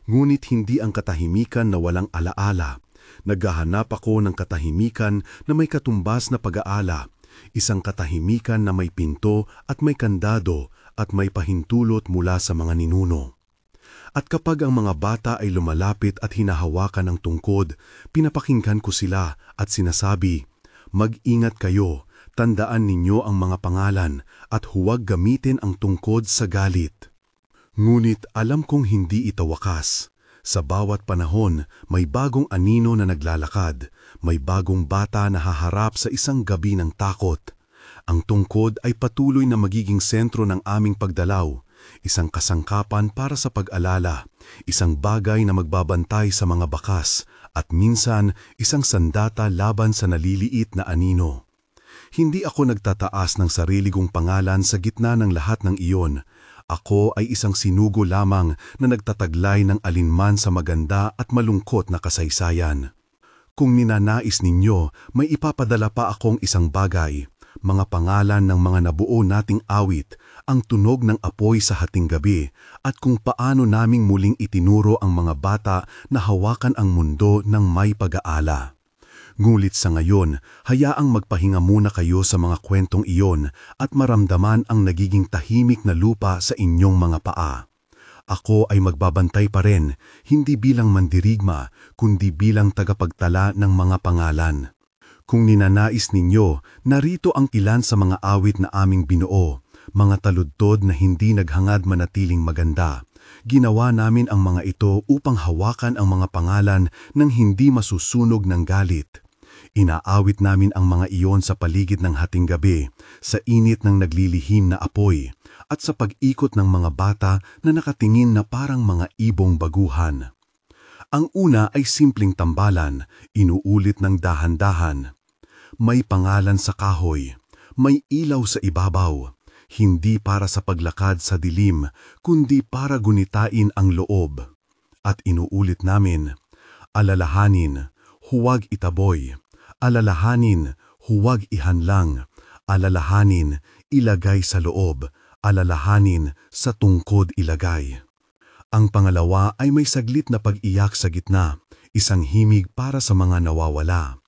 Speaker 3: Ngunit hindi ang katahimikan na walang alaala. Naghahanap ako ng katahimikan na may katumbas na pag-aala, isang katahimikan na may pinto at may kandado at may pahintulot mula sa mga ninuno. At kapag ang mga bata ay lumalapit at hinahawakan ng tungkod, pinapakinggan ko sila at sinasabi, "Mag-ingat kayo. Tandaan ninyo ang mga pangalan at huwag gamitin ang tungkod sa galit." Ngunit alam kong hindi ito wakas. Sa bawat panahon, may bagong anino na naglalakad, may bagong bata na haharap sa isang gabi ng takot.
Speaker 2: Ang tungkod ay patuloy na magiging sentro ng aming pagdalaw, isang kasangkapan para sa pag-alala, isang bagay na magbabantay sa mga bakas, at minsan isang sandata laban sa naliliit na anino. Hindi ako nagtataas ng sarili kong pangalan sa gitna ng lahat ng iyon. Ako ay isang sinugo lamang na nagtataglay ng alinman sa maganda at malungkot na kasaysayan. Kung ninanais ninyo, may ipapadala pa akong isang bagay, mga pangalan ng mga nabuo nating awit, ang tunog ng apoy sa hating gabi, at kung paano naming muling itinuro ang mga bata na hawakan ang mundo ng may pag-aala. Ngulit sa ngayon, hayaang magpahinga muna kayo sa mga kwentong iyon at maramdaman ang nagiging tahimik na lupa sa inyong mga paa. Ako ay magbabantay pa rin, hindi bilang mandirigma, kundi bilang tagapagtala ng mga pangalan. Kung ninanais ninyo, narito ang ilan sa mga awit na aming binuo, mga taludtod na hindi naghangad manatiling maganda. Ginawa namin ang mga ito upang hawakan ang mga pangalan ng hindi masusunog ng galit. Inaawit namin ang mga iyon sa paligid ng hating gabi, sa init ng naglilihim na apoy, at sa pag-ikot ng mga bata na nakatingin na parang mga ibong baguhan. Ang una ay simpleng tambalan, inuulit ng dahan-dahan. May pangalan sa kahoy, may ilaw sa ibabaw, hindi para sa paglakad sa dilim, kundi para gunitain ang loob. At inuulit namin, alalahanin, huwag itaboy, alalahanin, huwag ihanlang, alalahanin, ilagay sa loob, alalahanin, sa tungkod ilagay. Ang pangalawa ay may saglit na pag-iyak sa gitna, isang himig para sa mga nawawala.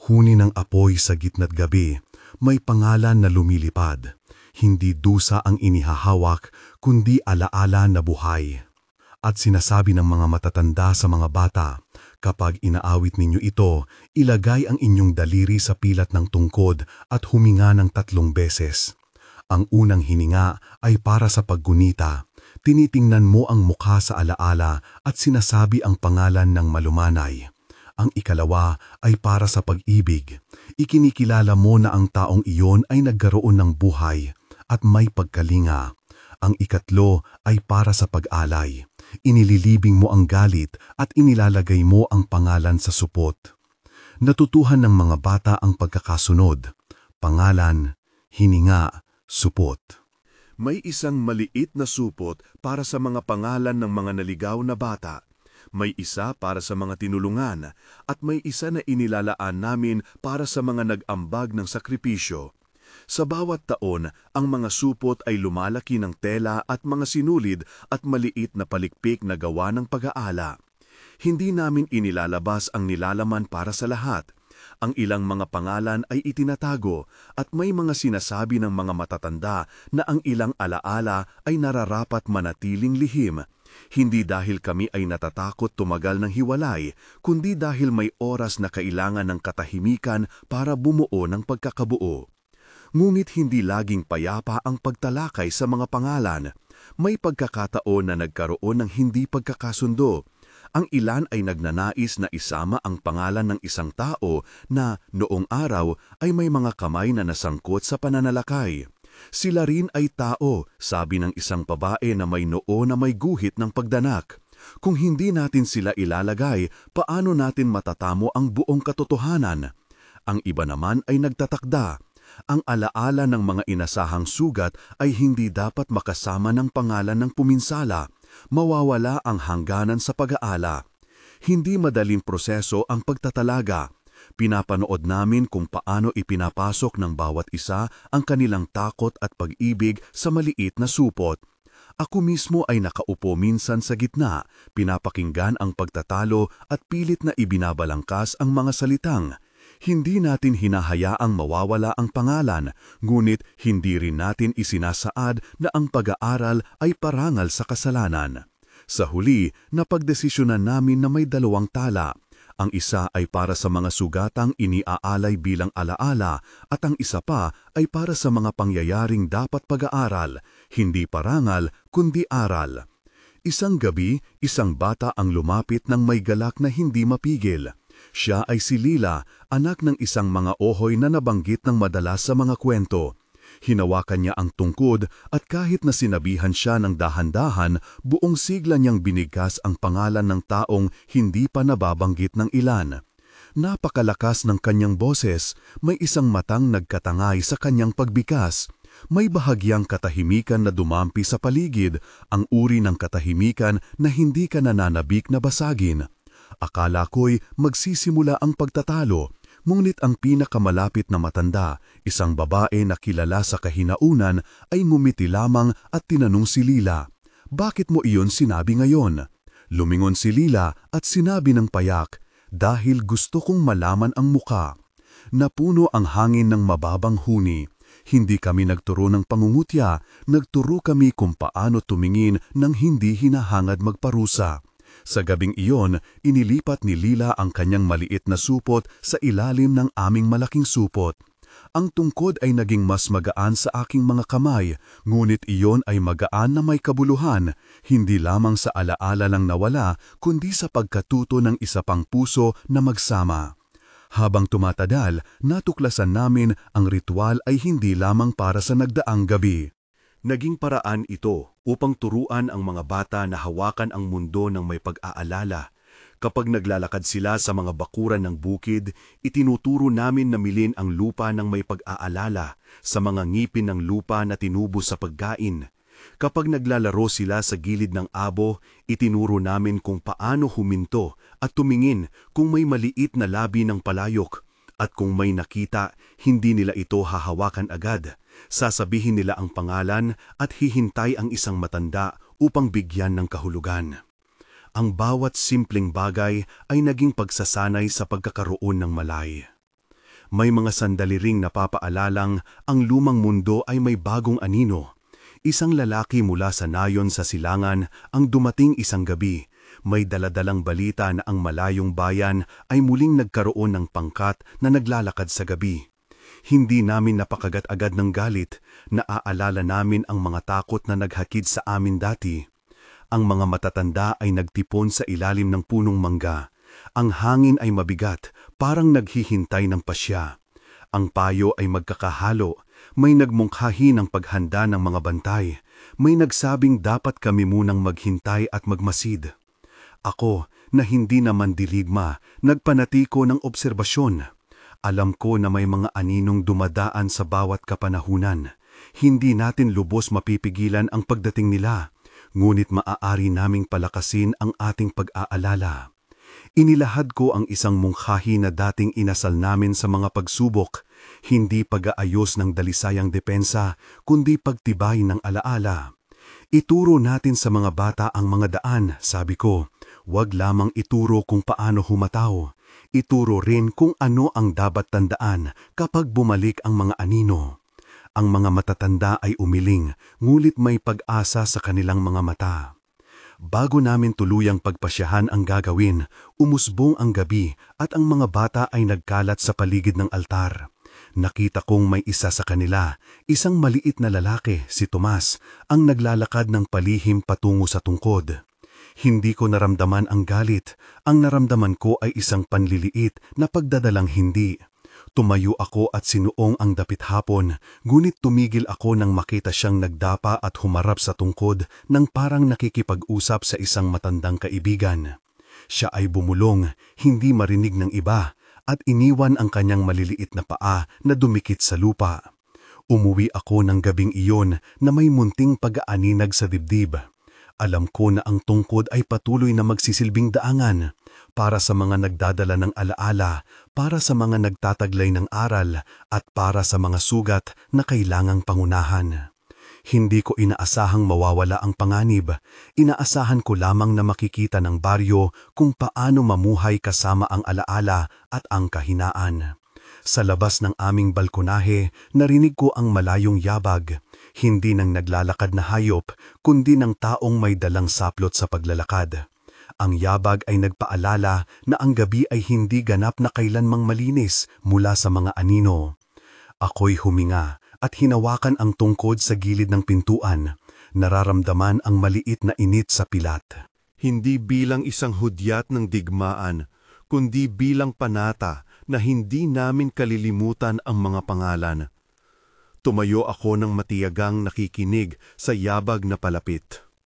Speaker 2: Huni ng apoy sa gitna't gabi, may pangalan na lumilipad. Hindi dusa ang inihahawak, kundi alaala na buhay. At sinasabi ng mga matatanda sa mga bata, kapag inaawit ninyo ito, ilagay ang inyong daliri sa pilat ng tungkod at huminga ng 3 beses. Ang unang hininga ay para sa paggunita. Tinitingnan mo ang mukha sa alaala at sinasabi ang pangalan ng malumanay. Ang ikalawa ay para sa pag-ibig. Ikinikilala mo na ang taong iyon ay nagkaroon ng buhay at may pagkalinga. Ang ikatlo ay para sa pag-alay. Inililibing mo ang galit at inilalagay mo ang pangalan sa supot. Natutuhan ng mga bata ang pagkakasunod. Pangalan, hininga, supot.
Speaker 3: May isang maliit na supot para sa mga pangalan ng mga naligaw na bata. May isa para sa mga tinulungan at may isa na inilalaan namin para sa mga nag-ambag ng sakripisyo. Sa bawat taon, ang mga supot ay lumalaki ng tela at mga sinulid at maliit na palikpik na gawa ng pag-aala. Hindi namin inilalabas ang nilalaman para sa lahat. Ang ilang mga pangalan ay itinatago at may mga sinasabi ng mga matatanda na ang ilang alaala ay nararapat manatiling lihim. Hindi dahil kami ay natatakot tumagal ng hiwalay, kundi dahil may oras na kailangan ng katahimikan para bumuo ng pagkakabuo. Ngunit hindi laging payapa ang pagtalakay sa mga pangalan. May pagkakataon na nagkaroon ng hindi pagkakasundo. Ang ilan ay nagnanais na isama ang pangalan ng isang tao na noong araw ay may mga kamay na nasangkot sa pananalakay. Sila rin ay tao, sabi ng isang babae na may noo na may guhit ng pagdanak. Kung hindi natin sila ilalagay, paano natin matatamo ang buong katotohanan? Ang iba naman ay nagtatakda. Ang alaala ng mga inasahang sugat ay hindi dapat makasama ng pangalan ng puminsala. Mawawala ang hangganan sa pag-aala. Hindi madaling proseso ang pagtatalaga. Pinapanood namin kung paano ipinapasok ng bawat isa ang kanilang takot at pag-ibig sa maliit na supot. Ako mismo ay nakaupo minsan sa gitna, pinapakinggan ang pagtatalo at pilit na ibinabalangkas ang mga salitang. Hindi natin hinahayaang mawawala ang pangalan, ngunit hindi rin natin isinasaad na ang pag-aaral ay parangal sa kasalanan. Sa huli, napagdesisyonan namin na may 2 tala. Ang isa ay para sa mga sugatang iniaalay bilang alaala at ang isa pa ay para sa mga pangyayaring dapat pag-aaral, hindi parangal kundi aral. Isang gabi, isang bata ang lumapit ng may galak na hindi mapigil.
Speaker 2: Siya ay si Lila, anak ng isang mga ohoy na nabanggit ng madalas sa mga kwento. Hinawakan niya ang tungkod at kahit na sinabihan siya ng dahan-dahan, buong sigla niyang binigkas ang pangalan ng taong hindi pa nababanggit ng ilan. Napakalakas ng kanyang boses, may isang matang nagkatangay sa kanyang pagbikas. May bahagyang katahimikan na dumampi sa paligid, ang uri ng katahimikan na hindi ka nananabik na basagin. Akala ko'y magsisimula ang pagtatalo, ngunit ang pinakamalapit na matanda, isang babae na kilala sa kahinaunan, ay ngumiti lamang at tinanong si Lila, "Bakit mo iyon sinabi ngayon?" Lumingon si Lila at sinabi ng payak, "Dahil gusto kong malaman ang muka." Napuno ang hangin ng mababang huni. Hindi kami nagturo ng pangungutya, nagturo kami kung paano tumingin nang hindi hinahangad magparusa. Sa gabing iyon, inilipat ni Lila ang kanyang maliit na supot sa ilalim ng aming malaking supot. Ang tungkod ay naging mas magaan sa aking mga kamay, ngunit iyon ay magaan na may kabuluhan, hindi lamang sa alaala lang nawala, kundi sa pagkatuto ng isa pang puso na magsama. Habang tumatagal, natuklasan namin ang ritual ay hindi lamang para sa nagdaang gabi.
Speaker 3: Naging paraan ito upang turuan ang mga bata na hawakan ang mundo ng may pag-aalala. Kapag naglalakad sila sa mga bakuran ng bukid, itinuturo namin na milin ang lupa ng may pag-aalala sa mga ngipin ng lupa na tinubo sa pagkain. Kapag naglalaro sila sa gilid ng abo, itinuro namin kung paano huminto at tumingin kung may maliit na labi ng palayok. At kung may nakita, hindi nila ito hahawakan agad. Sasabihin nila ang pangalan at hihintay ang isang matanda upang bigyan ng kahulugan. Ang bawat simpleng bagay ay naging pagsasanay sa pagkakaroon ng malay. May mga sandali ring napapaalalang ang lumang mundo ay may bagong anino. Isang lalaki mula sa nayon sa silangan ang dumating isang gabi. May daladalang balita na ang malayong bayan ay muling nagkaroon ng pangkat na naglalakad sa gabi. Hindi namin napakagat-agad ng galit, naaalala namin ang mga takot na naghakid sa amin dati. Ang mga matatanda ay nagtipon sa ilalim ng punong mangga. Ang hangin ay mabigat, parang naghihintay ng pasya. Ang payo ay magkakahalo, may nagmungkahi ng paghanda ng mga bantay. May nagsabing dapat kami munang maghintay at magmasid. Ako, na hindi naman diligma, nagpanatiko ng obserbasyon. Alam ko na may mga aninong dumadaan sa bawat kapanahunan. Hindi natin lubos mapipigilan ang pagdating nila, ngunit maaari naming palakasin ang ating pag-aalala. Inilahad ko ang isang mungkahi na dating inasal namin sa mga pagsubok, hindi pag-aayos ng dalisayang depensa, kundi pagtibay ng alaala. Ituro natin sa mga bata ang mga daan, sabi ko. Huwag lamang ituro kung paano humataw. Ituro rin kung ano ang dapat tandaan kapag bumalik ang mga anino. Ang mga matatanda ay umiling, ngulit may pag-asa sa kanilang mga mata. Bago namin tuluyang pagpasyahan ang gagawin, umusbong ang gabi at ang mga bata ay nagkalat sa paligid ng altar. Nakita kong may isa sa kanila, isang maliit na lalaki, si Tomas, ang naglalakad ng palihim patungo sa tungkod. Hindi ko naramdaman ang galit, ang naramdaman ko ay isang panliliit na pagdadalang hindi. Tumayo ako at sinuong ang dapit hapon, ngunit tumigil ako nang makita siyang nagdapa at humarap sa tungkod nang parang nakikipag-usap sa isang matandang kaibigan. Siya ay bumulong, hindi marinig ng iba, at iniwan ang kanyang maliliit na paa na dumikit sa lupa. Umuwi ako ng gabing iyon na may munting pag-aaninag sa dibdib. Alam ko na ang tungkod ay patuloy na magsisilbing daangan para sa mga nagdadala ng alaala, para sa mga nagtataglay ng aral, at para sa mga sugat na kailangang pangunahan. Hindi ko inaasahang mawawala ang panganib. Inaasahan ko lamang na makikita ng baryo kung paano mamuhay kasama ang alaala at ang kahinaan. Sa labas ng aming balkonahe, narinig ko ang malayong yabag, hindi ng naglalakad na hayop, kundi ng taong may dalang saplot sa paglalakad. Ang yabag ay nagpaalala na ang gabi ay hindi ganap na kailanmang malinis mula sa mga anino. Ako'y huminga at hinawakan ang tungkod sa gilid ng pintuan. Nararamdaman ang maliit na init sa pilat. Hindi bilang isang hudyat ng digmaan,
Speaker 2: kundi bilang panata na hindi namin kalilimutan ang mga pangalan. Tumayo ako ng matiyagang nakikinig sa yabag na palapit.